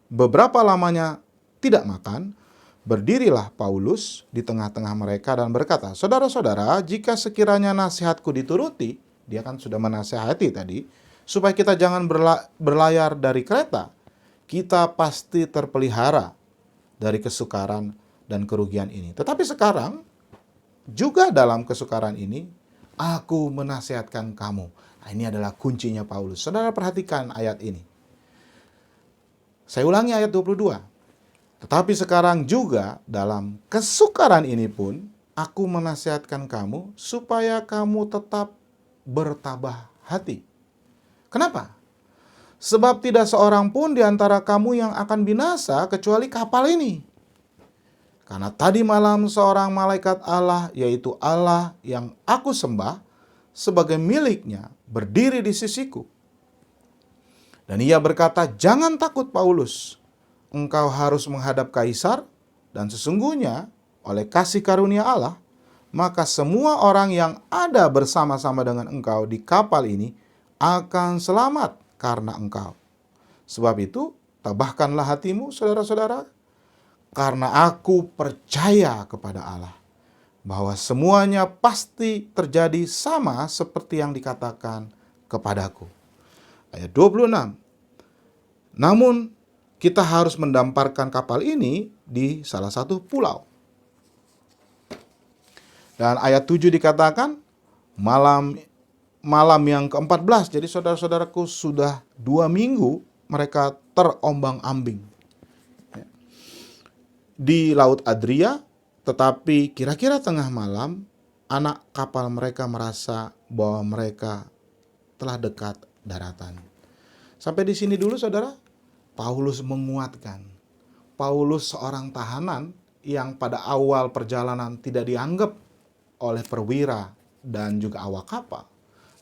beberapa lamanya tidak makan, berdirilah Paulus di tengah-tengah mereka dan berkata, saudara-saudara, jika sekiranya nasihatku dituruti, dia kan sudah menasihati tadi, supaya kita jangan berlayar dari kereta, kita pasti terpelihara dari kesukaran dan kerugian ini. Tetapi sekarang, juga dalam kesukaran ini, aku menasihatkan kamu. Nah, ini adalah kuncinya Paulus. Saudara perhatikan ayat ini. Saya ulangi ayat 22. Tetapi sekarang juga dalam kesukaran ini pun, aku menasihatkan kamu supaya kamu tetap bertabah hati. Kenapa? Sebab tidak seorang pun di antara kamu yang akan binasa kecuali kapal ini. Karena tadi malam seorang malaikat Allah, yaitu Allah yang aku sembah, sebagai miliknya berdiri di sisiku. Dan ia berkata, jangan takut Paulus, engkau harus menghadap Kaisar, dan sesungguhnya oleh kasih karunia Allah, maka semua orang yang ada bersama-sama dengan engkau di kapal ini akan selamat karena engkau. Sebab itu, tabahkanlah hatimu, saudara-saudara, karena aku percaya kepada Allah, bahwa semuanya pasti terjadi sama seperti yang dikatakan kepadaku. Ayat 26. Namun, kita harus mendamparkan kapal ini di salah satu pulau. Dan ayat 7 dikatakan, malam yang ke-14. Jadi saudara-saudaraku, sudah 2 minggu mereka terombang-ambing di Laut Adria, tetapi kira-kira tengah malam anak kapal mereka merasa bahwa mereka telah dekat daratan. Sampai di sini dulu saudara. Paulus menguatkan. Paulus seorang tahanan yang pada awal perjalanan tidak dianggap oleh perwira dan juga awak kapal.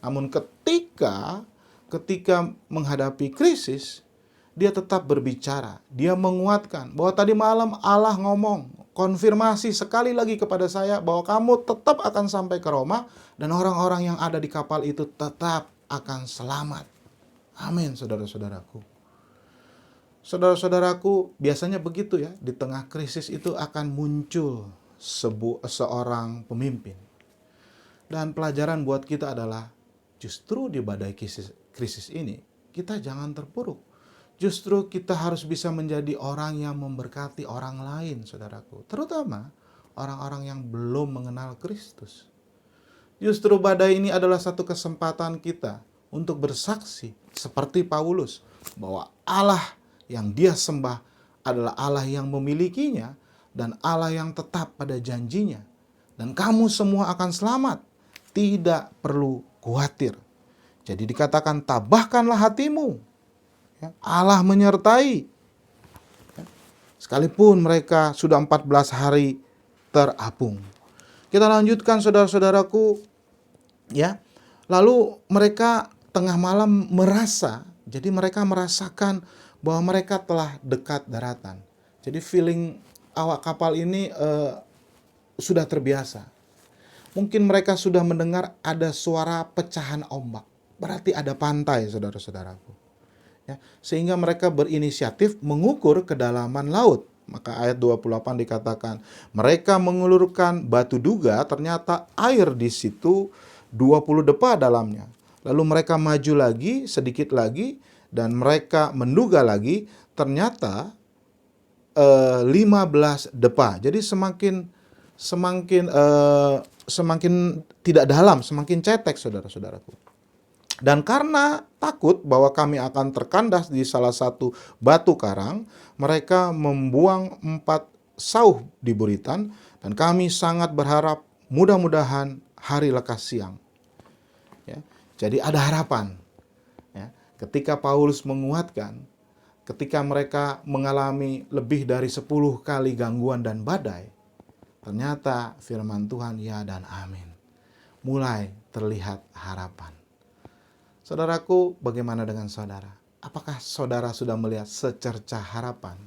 Namun ketika menghadapi krisis, dia tetap berbicara. Dia menguatkan bahwa tadi malam Allah ngomong, konfirmasi sekali lagi kepada saya bahwa kamu tetap akan sampai ke Roma dan orang-orang yang ada di kapal itu tetap akan selamat. Amin, saudara-saudaraku. Saudara-saudaraku, biasanya begitu ya, di tengah krisis itu akan muncul seorang pemimpin. Dan pelajaran buat kita adalah justru di badai krisis ini, kita jangan terpuruk. Justru kita harus bisa menjadi orang yang memberkati orang lain, saudaraku. Terutama orang-orang yang belum mengenal Kristus. Justru badai ini adalah satu kesempatan kita untuk bersaksi seperti Paulus, bahwa Allah yang dia sembah adalah Allah yang memilikinya dan Allah yang tetap pada janjinya. Dan kamu semua akan selamat. Tidak perlu khawatir. Jadi dikatakan tabahkanlah hatimu. Ya, Allah menyertai. Ya, sekalipun mereka sudah 14 hari terapung. Kita lanjutkan saudara-saudaraku. Ya, lalu mereka tengah malam jadi mereka merasakan bahwa mereka telah dekat daratan. Jadi feeling awak kapal ini sudah terbiasa. Mungkin mereka sudah mendengar ada suara pecahan ombak. Berarti ada pantai, saudara-saudaraku. Ya, sehingga mereka berinisiatif mengukur kedalaman laut. Maka ayat 28 dikatakan, mereka mengulurkan batu duga, ternyata air di situ 20 depa dalamnya. Lalu mereka maju lagi, sedikit lagi, dan mereka menduga lagi, ternyata 15 depa. Jadi semakin tidak dalam, semakin cetek, saudara-saudaraku. Dan karena takut bahwa kami akan terkandas di salah satu batu karang, mereka membuang 4 sauh di buritan, dan kami sangat berharap mudah-mudahan hari lekas siang. Ya, jadi ada harapan. Ya, ketika Paulus menguatkan, ketika mereka mengalami lebih dari 10 kali gangguan dan badai, ternyata firman Tuhan ya dan amin. Mulai terlihat harapan. Saudaraku, bagaimana dengan saudara? Apakah saudara sudah melihat secercah harapan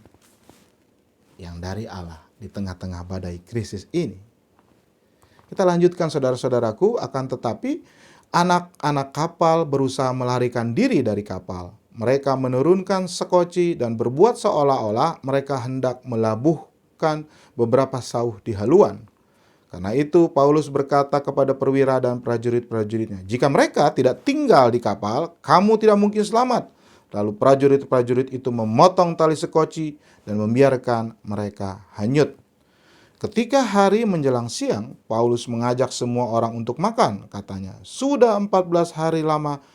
yang dari Allah di tengah-tengah badai krisis ini? Kita lanjutkan saudara-saudaraku, akan tetapi anak-anak kapal berusaha melarikan diri dari kapal. Mereka menurunkan sekoci dan berbuat seolah-olah mereka hendak melabuhkan beberapa sauh di haluan. Karena itu Paulus berkata kepada perwira dan prajurit-prajuritnya, jika mereka tidak tinggal di kapal, kamu tidak mungkin selamat. Lalu prajurit-prajurit itu memotong tali sekoci dan membiarkan mereka hanyut. Ketika hari menjelang siang, Paulus mengajak semua orang untuk makan. Katanya, sudah 14 hari lamanya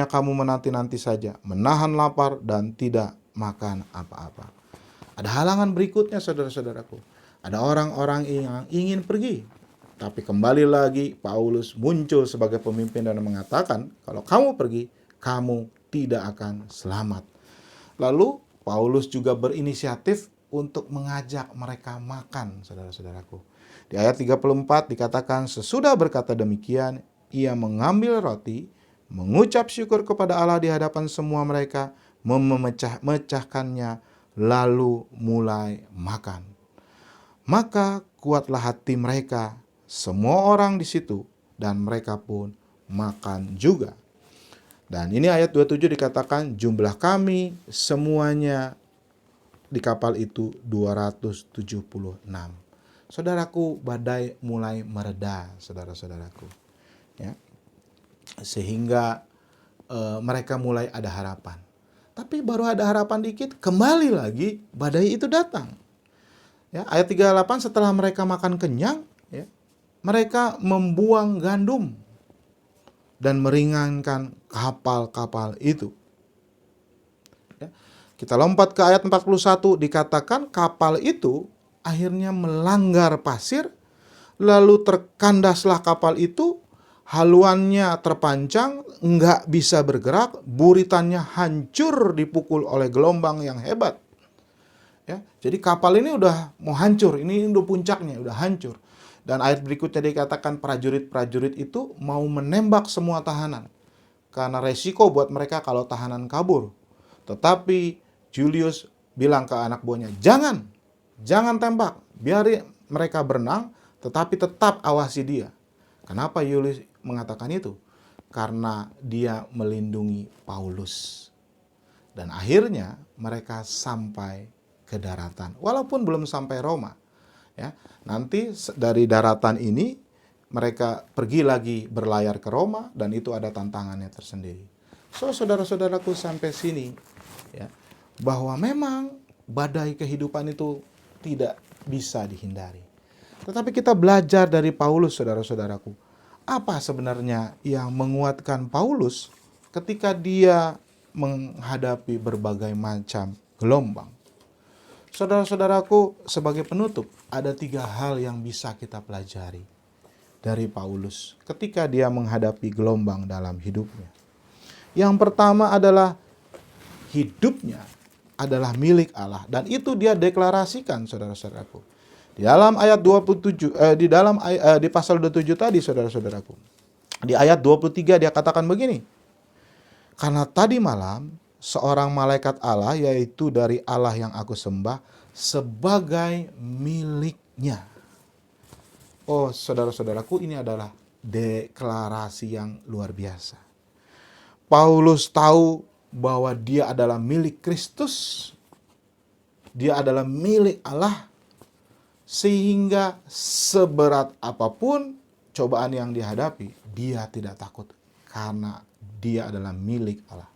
kamu menanti-nanti saja, menahan lapar dan tidak makan apa-apa. Ada halangan berikutnya, saudara-saudaraku. Ada orang-orang yang ingin pergi. Tapi kembali lagi Paulus muncul sebagai pemimpin dan mengatakan, kalau kamu pergi, kamu tidak akan selamat. Lalu Paulus juga berinisiatif untuk mengajak mereka makan, saudara-saudaraku. Di ayat 34 dikatakan, sesudah berkata demikian, ia mengambil roti, mengucap syukur kepada Allah di hadapan semua mereka, memecah-mecahkannya, lalu mulai makan. Maka kuatlah hati mereka, semua orang di situ, dan mereka pun makan juga. Dan ini ayat 27 dikatakan, jumlah kami semuanya di kapal itu 276. Saudaraku, badai mulai mereda, saudara-saudaraku. Ya. Sehingga mereka mulai ada harapan. Tapi baru ada harapan dikit, kembali lagi badai itu datang. Ya, ayat 38, setelah mereka makan kenyang, ya, mereka membuang gandum dan meringankan kapal-kapal itu. Ya, kita lompat ke ayat 41, dikatakan kapal itu akhirnya melanggar pasir, lalu terkandaslah kapal itu, haluannya terpancang, nggak bisa bergerak, buritannya hancur dipukul oleh gelombang yang hebat. Ya, jadi kapal ini udah mau hancur, ini udah puncaknya, udah hancur. Dan ayat berikutnya dikatakan prajurit-prajurit itu mau menembak semua tahanan. Karena resiko buat mereka kalau tahanan kabur. Tetapi Julius bilang ke anak buahnya, jangan tembak, biarin mereka berenang, tetapi tetap awasi dia. Kenapa Julius mengatakan itu? Karena dia melindungi Paulus. Dan akhirnya mereka sampai ke daratan, walaupun belum sampai Roma. Ya, nanti dari daratan ini mereka pergi lagi berlayar ke Roma, dan itu ada tantangannya tersendiri. So, saudara-saudaraku, sampai sini, ya, bahwa memang badai kehidupan itu tidak bisa dihindari. Tetapi kita belajar dari Paulus, saudara-saudaraku. Apa sebenarnya yang menguatkan Paulus ketika dia menghadapi berbagai macam gelombang? Saudara-saudaraku, sebagai penutup, ada 3 hal yang bisa kita pelajari dari Paulus ketika dia menghadapi gelombang dalam hidupnya. Yang pertama adalah hidupnya adalah milik Allah, dan itu dia deklarasikan, saudara-saudaraku. Di dalam ayat 27 di pasal 27 tadi, saudara-saudaraku. Di ayat 23 dia katakan begini. Karena tadi malam seorang malaikat Allah, yaitu dari Allah yang aku sembah, sebagai miliknya. Oh, saudara-saudaraku, ini adalah deklarasi yang luar biasa. Paulus tahu bahwa dia adalah milik Kristus. Dia adalah milik Allah. Sehingga seberat apapun cobaan yang dihadapi, dia tidak takut karena dia adalah milik Allah.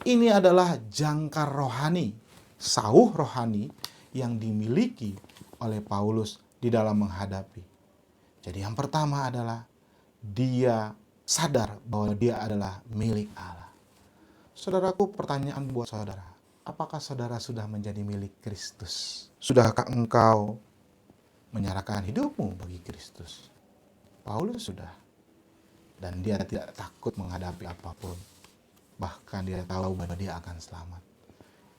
Ini adalah jangkar rohani, sauh rohani yang dimiliki oleh Paulus di dalam menghadapi. Jadi yang pertama adalah dia sadar bahwa dia adalah milik Allah. Saudaraku, pertanyaan buat saudara, apakah saudara sudah menjadi milik Kristus? Sudahkah engkau menyerahkan hidupmu bagi Kristus? Paulus sudah. Dan dia tidak takut menghadapi apapun. Bahkan dia tahu bahwa dia akan selamat.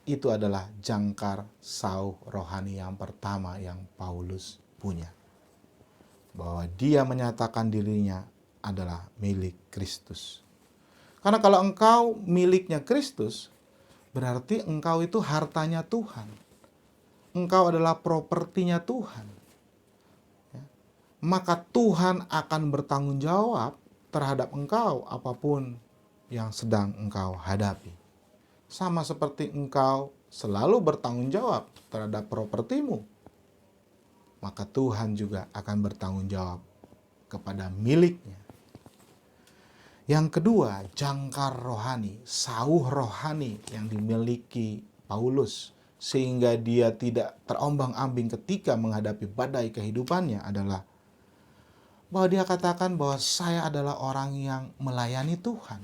Itu adalah jangkar sauh rohani yang pertama yang Paulus punya. Bahwa dia menyatakan dirinya adalah milik Kristus. Karena kalau engkau miliknya Kristus, berarti engkau itu hartanya Tuhan. Engkau adalah propertinya Tuhan. Ya. Maka Tuhan akan bertanggung jawab terhadap engkau apapun yang sedang engkau hadapi. Sama seperti engkau selalu bertanggung jawab terhadap propertimu, maka Tuhan juga akan bertanggung jawab kepada miliknya. Yang kedua, jangkar rohani, sauh rohani yang dimiliki Paulus sehingga dia tidak terombang-ambing ketika menghadapi badai kehidupannya adalah bahwa dia katakan bahwa saya adalah orang yang melayani Tuhan.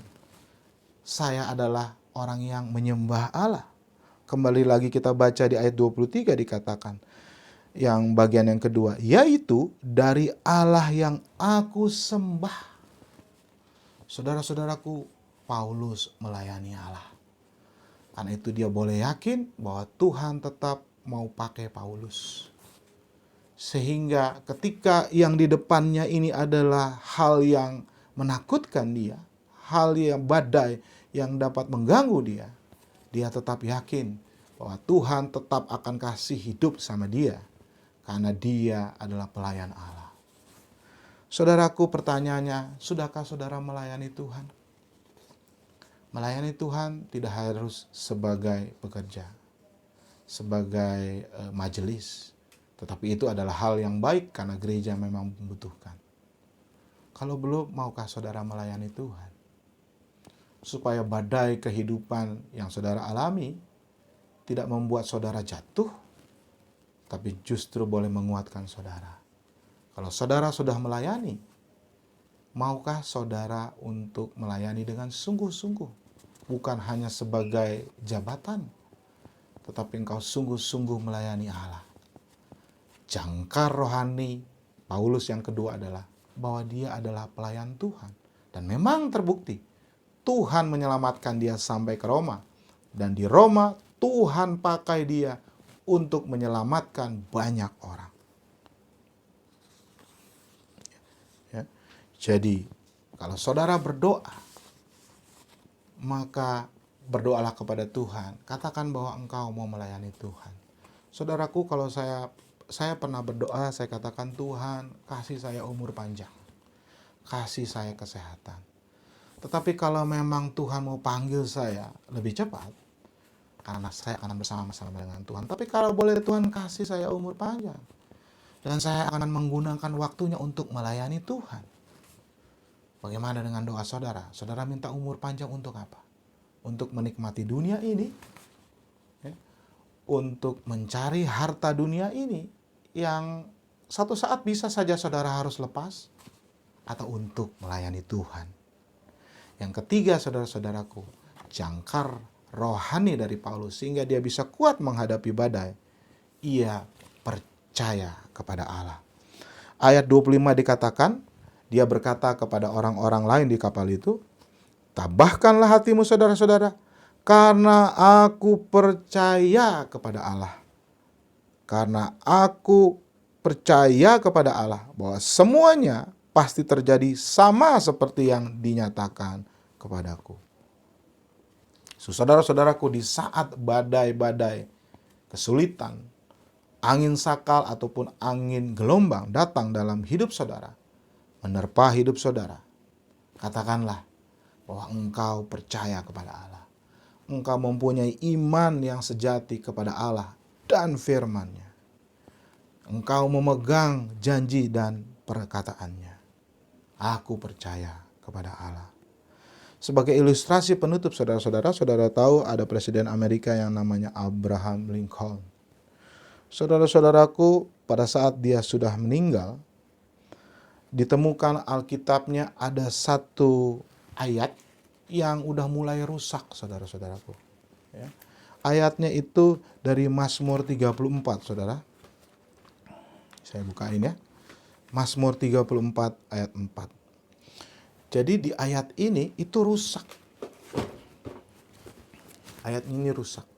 Saya adalah orang yang menyembah Allah. Kembali lagi kita baca di ayat 23 dikatakan, yang bagian yang kedua, yaitu dari Allah yang aku sembah. Saudara-saudaraku, Paulus melayani Allah. Karena itu dia boleh yakin bahwa Tuhan tetap mau pakai Paulus. Sehingga ketika yang di depannya ini adalah hal yang menakutkan dia, hal yang badai yang dapat mengganggu dia, dia tetap yakin bahwa Tuhan tetap akan kasih hidup sama dia. Karena dia adalah pelayan Allah. Saudaraku, pertanyaannya, sudahkah saudara melayani Tuhan? Melayani Tuhan tidak harus sebagai pekerja, sebagai majelis. Tetapi itu adalah hal yang baik karena gereja memang membutuhkan. Kalau belum, maukah saudara melayani Tuhan? Supaya badai kehidupan yang saudara alami tidak membuat saudara jatuh, tapi justru boleh menguatkan saudara. Kalau saudara sudah melayani, maukah saudara untuk melayani dengan sungguh-sungguh? Bukan hanya sebagai jabatan, tetapi engkau sungguh-sungguh melayani Allah. Jangkar rohani Paulus yang kedua adalah bahwa dia adalah pelayan Tuhan. Dan memang terbukti Tuhan menyelamatkan dia sampai ke Roma. Dan di Roma Tuhan pakai dia untuk menyelamatkan banyak orang. Ya. Jadi kalau saudara berdoa, maka berdoalah kepada Tuhan. Katakan bahwa engkau mau melayani Tuhan. Saudaraku, kalau saya pernah berdoa, saya katakan, Tuhan kasih saya umur panjang. Kasih saya kesehatan. Tetapi kalau memang Tuhan mau panggil saya lebih cepat, karena saya akan bersama-sama dengan Tuhan. Tapi kalau boleh Tuhan kasih saya umur panjang, dan saya akan menggunakan waktunya untuk melayani Tuhan. Bagaimana dengan doa saudara? Saudara minta umur panjang untuk apa? Untuk menikmati dunia ini? Ya? Untuk mencari harta dunia ini yang satu saat bisa saja saudara harus lepas? Atau untuk melayani Tuhan? Yang ketiga, saudara-saudaraku, jangkar rohani dari Paulus sehingga dia bisa kuat menghadapi badai. Ia percaya kepada Allah. Ayat 25 dikatakan, dia berkata kepada orang-orang lain di kapal itu, tabahkanlah hatimu saudara-saudara, karena aku percaya kepada Allah. Karena aku percaya kepada Allah bahwa semuanya pasti terjadi sama seperti yang dinyatakan kepadaku. Saudara-saudaraku, di saat badai-badai, kesulitan, angin sakal ataupun angin gelombang datang dalam hidup saudara, menerpa hidup saudara, katakanlah bahwa engkau percaya kepada Allah. Engkau mempunyai iman yang sejati kepada Allah dan firman-Nya. Engkau memegang janji dan perkataannya. Aku percaya kepada Allah. Sebagai ilustrasi penutup saudara-saudara, saudara tahu ada Presiden Amerika yang namanya Abraham Lincoln. Saudara-saudaraku, pada saat dia sudah meninggal, ditemukan Alkitabnya ada satu ayat yang udah mulai rusak, saudara-saudaraku. Ya. Ayatnya itu dari Mazmur 34, saudara. Saya bukain ya. Mazmur 34 ayat 4. Jadi di ayat ini itu rusak. Ayat ini rusak.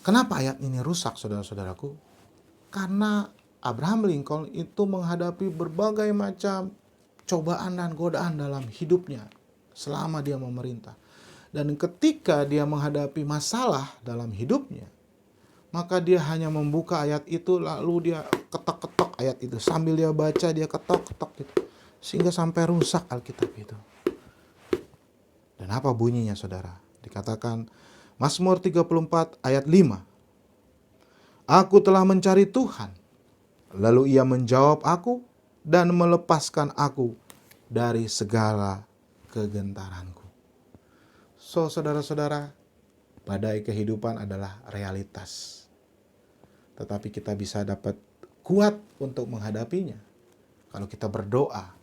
Kenapa ayat ini rusak, saudara-saudaraku? Karena Abraham Lincoln itu menghadapi berbagai macam cobaan dan godaan dalam hidupnya selama dia memerintah. Dan ketika dia menghadapi masalah dalam hidupnya, maka dia hanya membuka ayat itu lalu dia ketok-ketok ayat itu. Sambil dia baca dia ketok-ketok gitu. Sehingga sampai rusak Alkitab itu. Dan apa bunyinya saudara? Dikatakan Mazmur 34 ayat 5. Aku telah mencari Tuhan, lalu Ia menjawab aku dan melepaskan aku dari segala kegentaranku. So, saudara-saudara, Badai kehidupan adalah realitas. Tetapi kita bisa dapat kuat untuk menghadapinya kalau kita berdoa.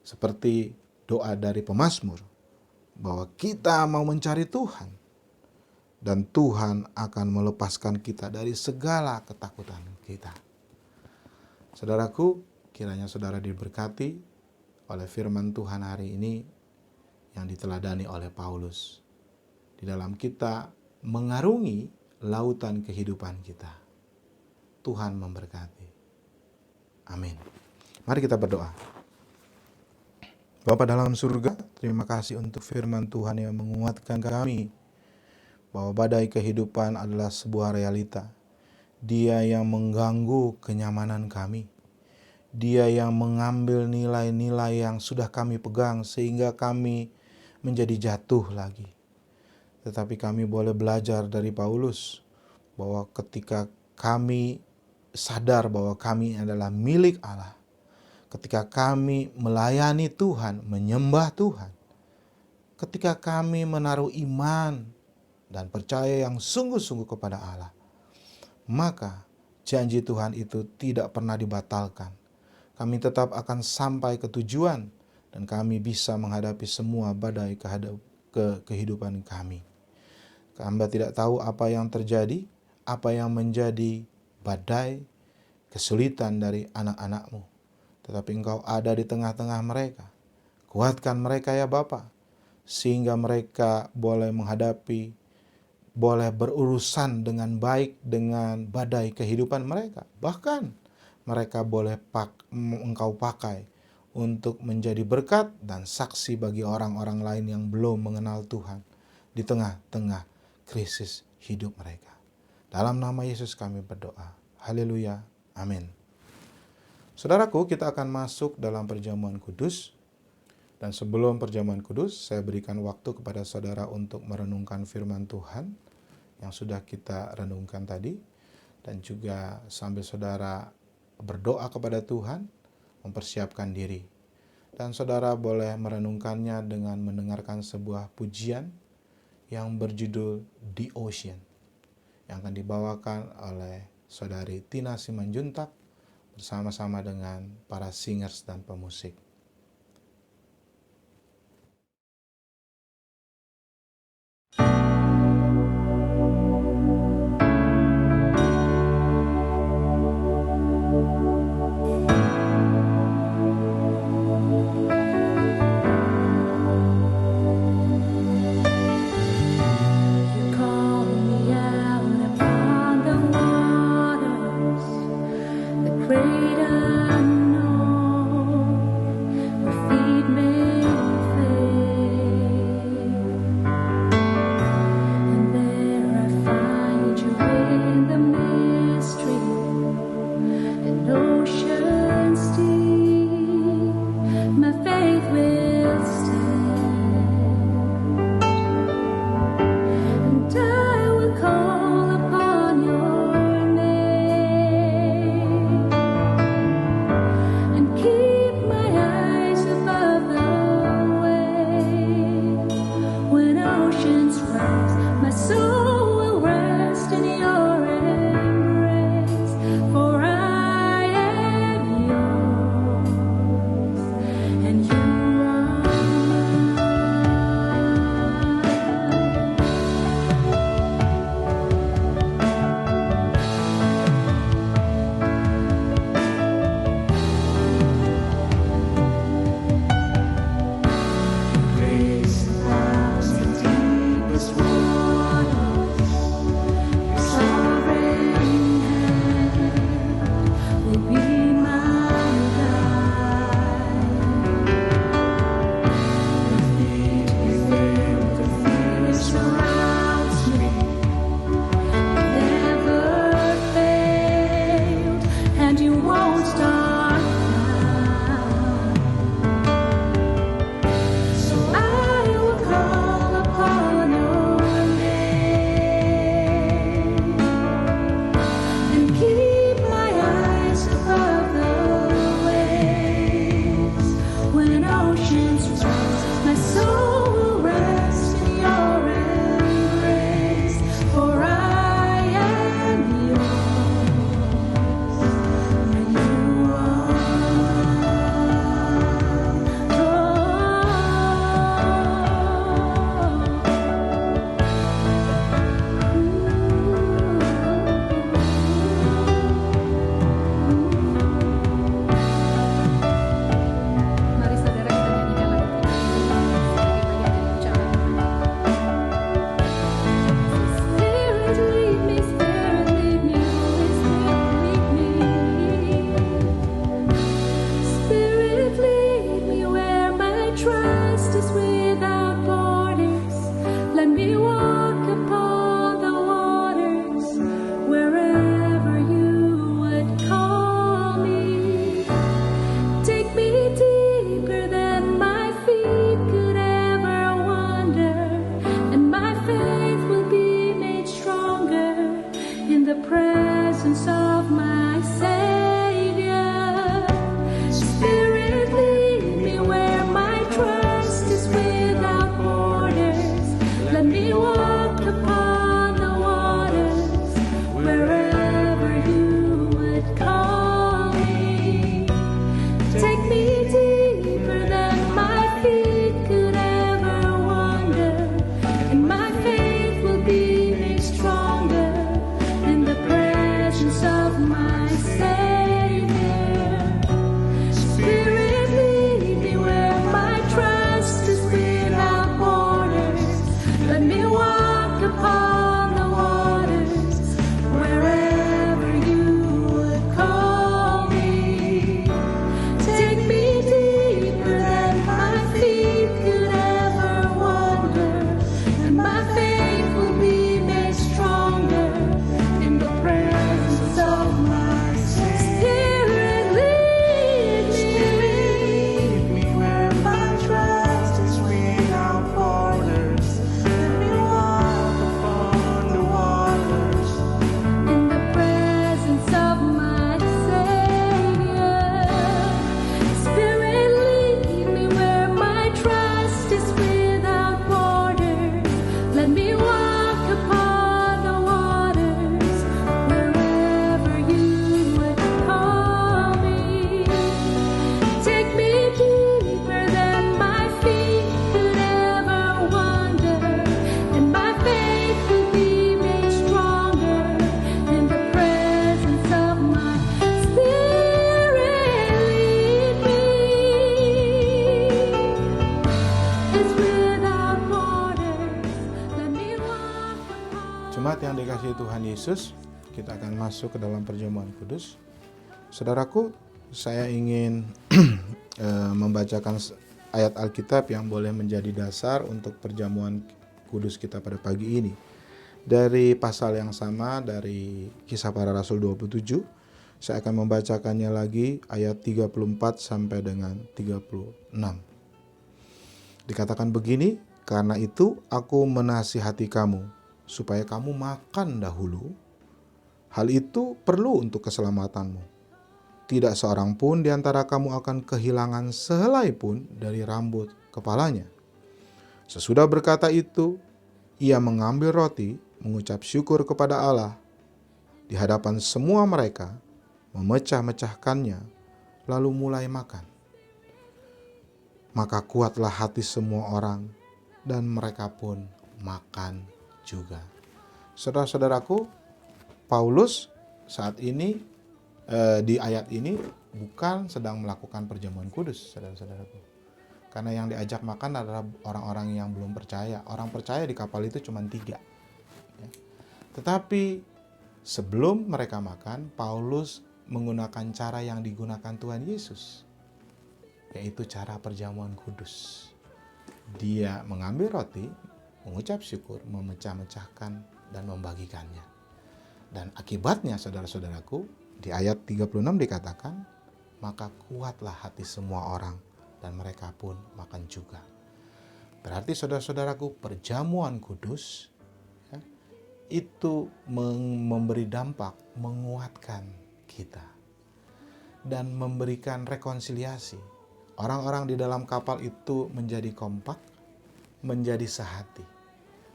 Seperti doa dari pemazmur, bahwa kita mau mencari Tuhan, dan Tuhan akan melepaskan kita dari segala ketakutan kita. Saudaraku, kiranya saudara diberkati oleh firman Tuhan hari ini yang diteladani oleh Paulus. Di dalam kita mengarungi lautan kehidupan kita. Tuhan memberkati. Amin. Mari kita berdoa. Bapa dalam surga, terima kasih untuk firman Tuhan yang menguatkan kami bahwa badai kehidupan adalah sebuah realita. Dia yang mengganggu kenyamanan kami. Dia yang mengambil nilai-nilai yang sudah kami pegang sehingga kami menjadi jatuh lagi. Tetapi kami boleh belajar dari Paulus bahwa ketika kami sadar bahwa kami adalah milik Allah, ketika kami melayani Tuhan, menyembah Tuhan, ketika kami menaruh iman dan percaya yang sungguh-sungguh kepada Allah, maka janji Tuhan itu tidak pernah dibatalkan. Kami tetap akan sampai ke tujuan dan kami bisa menghadapi semua badai kehidupan kami. Hamba tidak tahu apa yang terjadi, apa yang menjadi badai kesulitan dari anak-anak-Mu. Tetapi Engkau ada di tengah-tengah mereka. Kuatkan mereka ya Bapa, sehingga mereka boleh menghadapi, boleh berurusan dengan baik dengan badai kehidupan mereka. Bahkan mereka boleh Engkau pakai untuk menjadi berkat dan saksi bagi orang-orang lain yang belum mengenal Tuhan di tengah-tengah krisis hidup mereka. Dalam nama Yesus kami berdoa. Haleluya. Amin. Saudaraku, kita akan masuk dalam perjamuan kudus. Dan sebelum perjamuan kudus, saya berikan waktu kepada saudara untuk merenungkan firman Tuhan yang sudah kita renungkan tadi. Dan juga sambil saudara berdoa kepada Tuhan, mempersiapkan diri. Dan saudara boleh merenungkannya dengan mendengarkan sebuah pujian yang berjudul The Ocean, yang akan dibawakan oleh saudari Tina Simanjuntak bersama-sama dengan para singers dan pemusik. Great unknown, Tuhan Yesus, kita akan masuk ke dalam perjamuan kudus. Saudaraku, saya ingin membacakan ayat Alkitab yang boleh menjadi dasar untuk perjamuan kudus kita pada pagi ini. Dari pasal yang sama, dari Kisah Para Rasul 27, saya akan membacakannya lagi ayat 34 sampai dengan 36. Dikatakan begini, "Karena itu aku menasihati kamu, supaya kamu makan dahulu. Hal itu perlu untuk keselamatanmu. Tidak seorang pun di antara kamu akan kehilangan sehelai pun dari rambut kepalanya." Sesudah berkata itu, ia mengambil roti, mengucap syukur kepada Allah di hadapan semua mereka, memecah-mecahkannya, lalu mulai makan. Maka kuatlah hati semua orang, dan mereka pun makan juga. Saudara-saudaraku, Paulus saat ini di ayat ini bukan sedang melakukan perjamuan kudus, saudara-saudaraku. Karena yang diajak makan adalah orang-orang yang belum percaya. Orang percaya di kapal itu cuma 3. Ya. Tetapi sebelum mereka makan, Paulus menggunakan cara yang digunakan Tuhan Yesus, yaitu cara perjamuan kudus. Dia mengambil roti, mengucap syukur, memecah-mecahkan, dan membagikannya. Dan akibatnya, saudara-saudaraku, di ayat 36 dikatakan, maka kuatlah hati semua orang, dan mereka pun makan juga. Berarti saudara-saudaraku, perjamuan kudus ya, itu memberi dampak, menguatkan kita, dan memberikan rekonsiliasi. Orang-orang di dalam kapal itu menjadi kompak, menjadi sehati.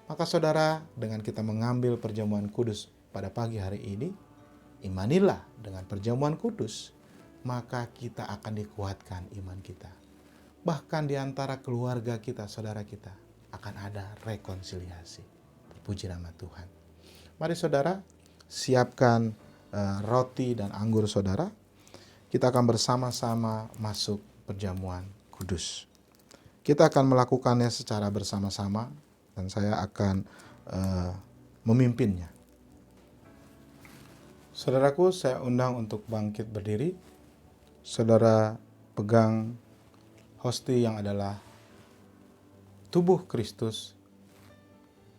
Maka saudara, dengan kita mengambil perjamuan kudus pada pagi hari ini, imanilah dengan perjamuan kudus, maka kita akan dikuatkan iman kita. Bahkan di antara keluarga kita, saudara kita, akan ada rekonsiliasi. Terpuji nama Tuhan. Mari saudara, siapkan roti dan anggur saudara. Kita akan bersama-sama masuk perjamuan kudus. Kita akan melakukannya secara bersama-sama, dan saya akan memimpinnya. Saudaraku, saya undang untuk bangkit berdiri. Saudara pegang hosti yang adalah tubuh Kristus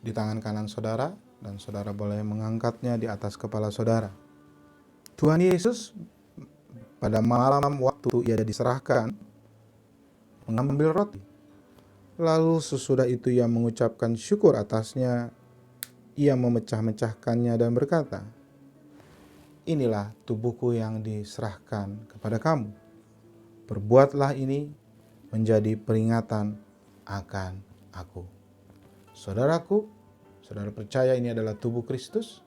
di tangan kanan saudara, dan saudara boleh mengangkatnya di atas kepala saudara. Tuhan Yesus pada malam waktu ia diserahkan, mengambil roti. Lalu sesudah itu ia mengucapkan syukur atasnya, ia memecah-mecahkannya dan berkata, "Inilah tubuhku yang diserahkan kepada kamu. Perbuatlah ini menjadi peringatan akan aku." Saudaraku, saudara percaya ini adalah tubuh Kristus?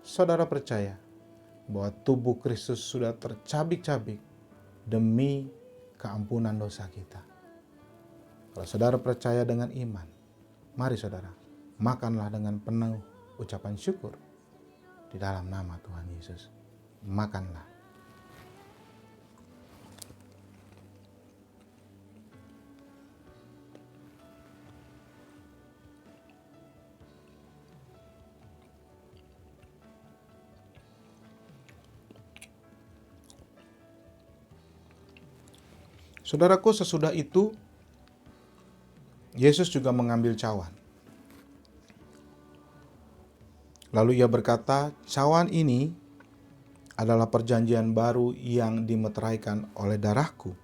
Saudara percaya bahwa tubuh Kristus sudah tercabik-cabik demi keampunan dosa kita? Kalau saudara percaya dengan iman, mari saudara, makanlah dengan penuh ucapan syukur di dalam nama Tuhan Yesus. Makanlah. Saudaraku, sesudah itu Yesus juga mengambil cawan. Lalu ia berkata, "Cawan ini adalah perjanjian baru yang dimeteraikan oleh darahku.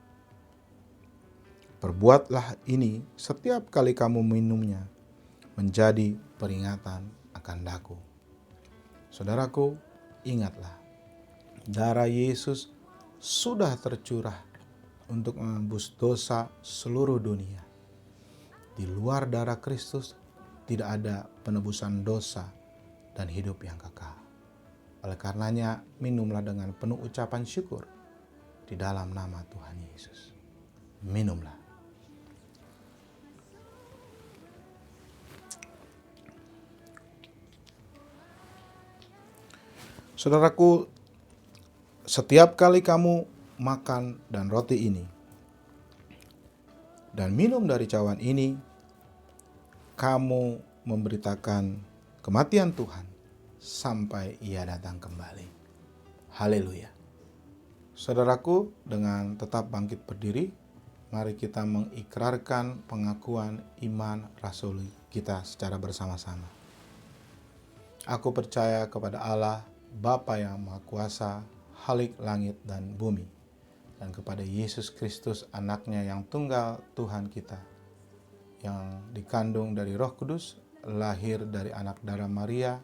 Perbuatlah ini setiap kali kamu minumnya, menjadi peringatan akan daku." Saudaraku, ingatlah, darah Yesus sudah tercurah untuk menembus dosa seluruh dunia. Di luar darah Kristus tidak ada penebusan dosa dan hidup yang kekal. Oleh karenanya, minumlah dengan penuh ucapan syukur di dalam nama Tuhan Yesus. Minumlah. Saudaraku, setiap kali kamu makan dan roti ini dan minum dari cawan ini, kamu memberitakan kematian Tuhan sampai Ia datang kembali. Haleluya. Saudaraku, dengan tetap bangkit berdiri, mari kita mengikrarkan pengakuan iman rasuli kita secara bersama-sama. Aku percaya kepada Allah, Bapa yang Maha Kuasa, Khalik langit dan bumi, dan kepada Yesus Kristus, anaknya yang tunggal Tuhan kita, yang dikandung dari Roh Kudus, lahir dari anak darah Maria,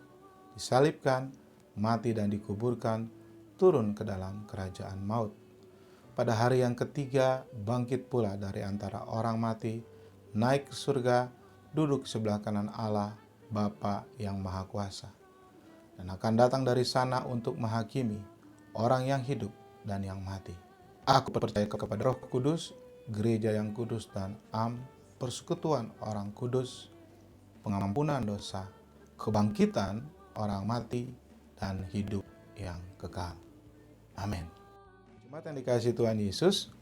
disalibkan, mati dan dikuburkan, turun ke dalam kerajaan maut. Pada hari yang ketiga, bangkit pula dari antara orang mati, naik ke surga, duduk sebelah kanan Allah, Bapa yang Maha Kuasa, dan akan datang dari sana untuk menghakimi orang yang hidup dan yang mati. Aku percaya kepada Roh Kudus, gereja yang kudus dan persekutuan orang kudus, pengampunan dosa, kebangkitan orang mati, dan hidup yang kekal. Amin. Jemaat yang dikasihi Tuhan Yesus,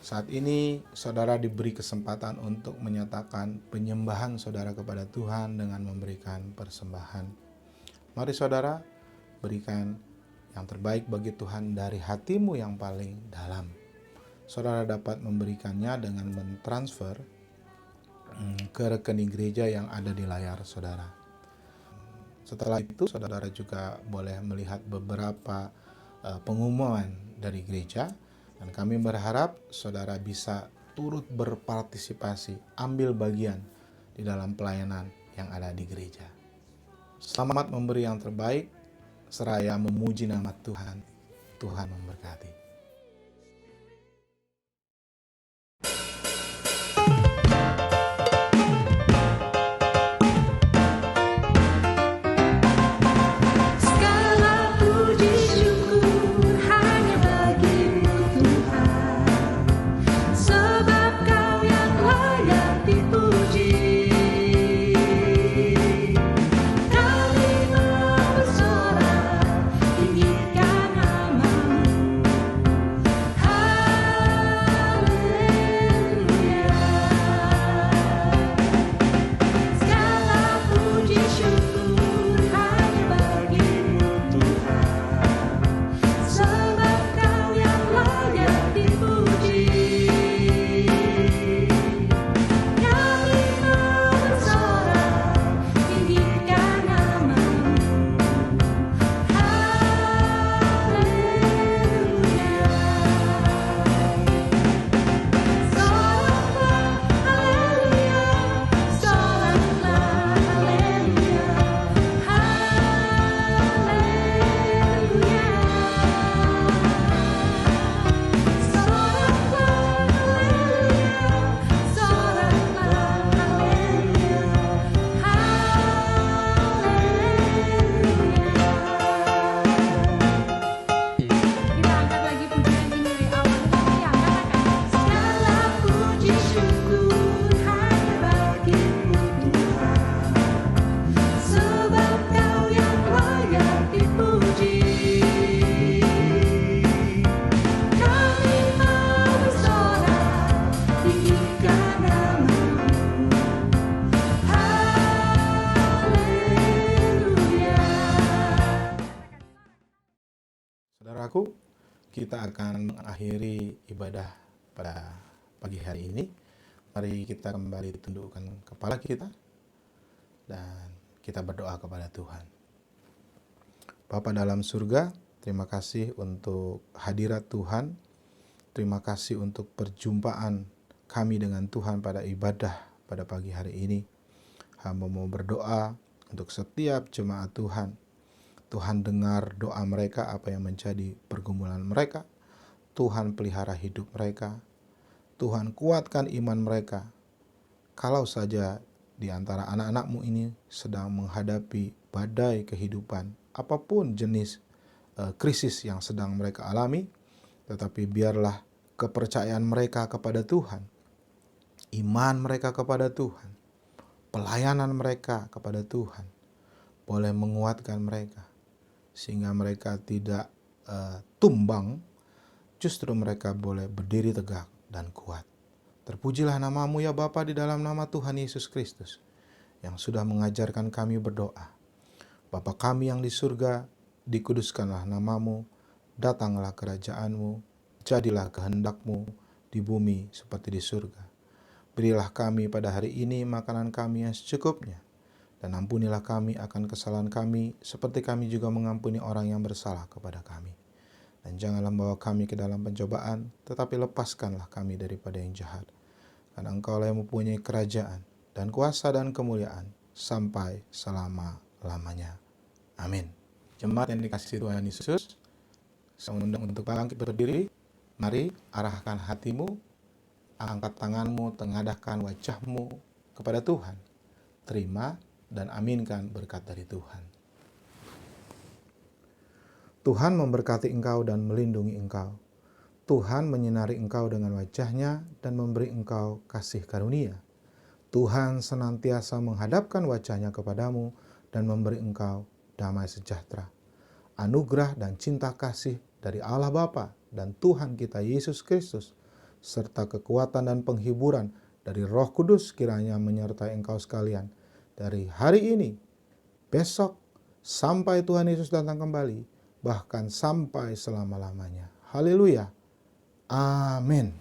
saat ini saudara diberi kesempatan untuk menyatakan penyembahan saudara kepada Tuhan dengan memberikan persembahan. Mari saudara berikan yang terbaik bagi Tuhan dari hatimu yang paling dalam. Saudara dapat memberikannya dengan mentransfer ke rekening gereja yang ada di layar saudara. Setelah itu saudara juga boleh melihat beberapa pengumuman dari gereja, dan kami berharap saudara bisa turut berpartisipasi, ambil bagian di dalam pelayanan yang ada di gereja. Selamat memberi yang terbaik, seraya memuji nama Tuhan. Tuhan memberkati. Saudaraku, kita akan mengakhiri ibadah pada pagi hari ini. Mari kita kembali tundukkan kepala kita dan kita berdoa kepada Tuhan. Bapa dalam surga, terima kasih untuk hadirat Tuhan. Terima kasih untuk perjumpaan kami dengan Tuhan pada ibadah pada pagi hari ini. Hamba mau berdoa untuk setiap jemaat Tuhan. Tuhan dengar doa mereka, apa yang menjadi pergumulan mereka. Tuhan pelihara hidup mereka. Tuhan kuatkan iman mereka. Kalau saja di antara anak-anak-Mu ini sedang menghadapi badai kehidupan, apapun jenis krisis yang sedang mereka alami, tetapi biarlah kepercayaan mereka kepada Tuhan, iman mereka kepada Tuhan, pelayanan mereka kepada Tuhan boleh menguatkan mereka, sehingga mereka tidak tumbang, justru mereka boleh berdiri tegak dan kuat. Terpujilah nama-Mu ya Bapa, di dalam nama Tuhan Yesus Kristus yang sudah mengajarkan kami berdoa. Bapa kami yang di surga, dikuduskanlah namamu, datanglah kerajaanmu, jadilah kehendakmu di bumi seperti di surga. Berilah kami pada hari ini makanan kami yang secukupnya, dan ampunilah kami akan kesalahan kami, seperti kami juga mengampuni orang yang bersalah kepada kami. Dan janganlah membawa kami ke dalam pencobaan, tetapi lepaskanlah kami daripada yang jahat. Karena Engkaulah yang mempunyai kerajaan, dan kuasa dan kemuliaan, sampai selama-lamanya. Amin. Jemaat yang dikasihi Tuhan Yesus, saya undang untuk bangkit berdiri. Mari arahkan hatimu, angkat tanganmu, tengadahkan wajahmu kepada Tuhan. Terima dan aminkan berkat dari Tuhan. Tuhan memberkati engkau dan melindungi engkau. Tuhan menyinari engkau dengan wajah-Nya dan memberi engkau kasih karunia. Tuhan senantiasa menghadapkan wajah-Nya kepadamu dan memberi engkau damai sejahtera. Anugerah dan cinta kasih dari Allah Bapa dan Tuhan kita Yesus Kristus, serta kekuatan dan penghiburan dari Roh Kudus kiranya menyertai engkau sekalian dari hari ini, besok, sampai Tuhan Yesus datang kembali, bahkan sampai selama-lamanya. Haleluya. Amin.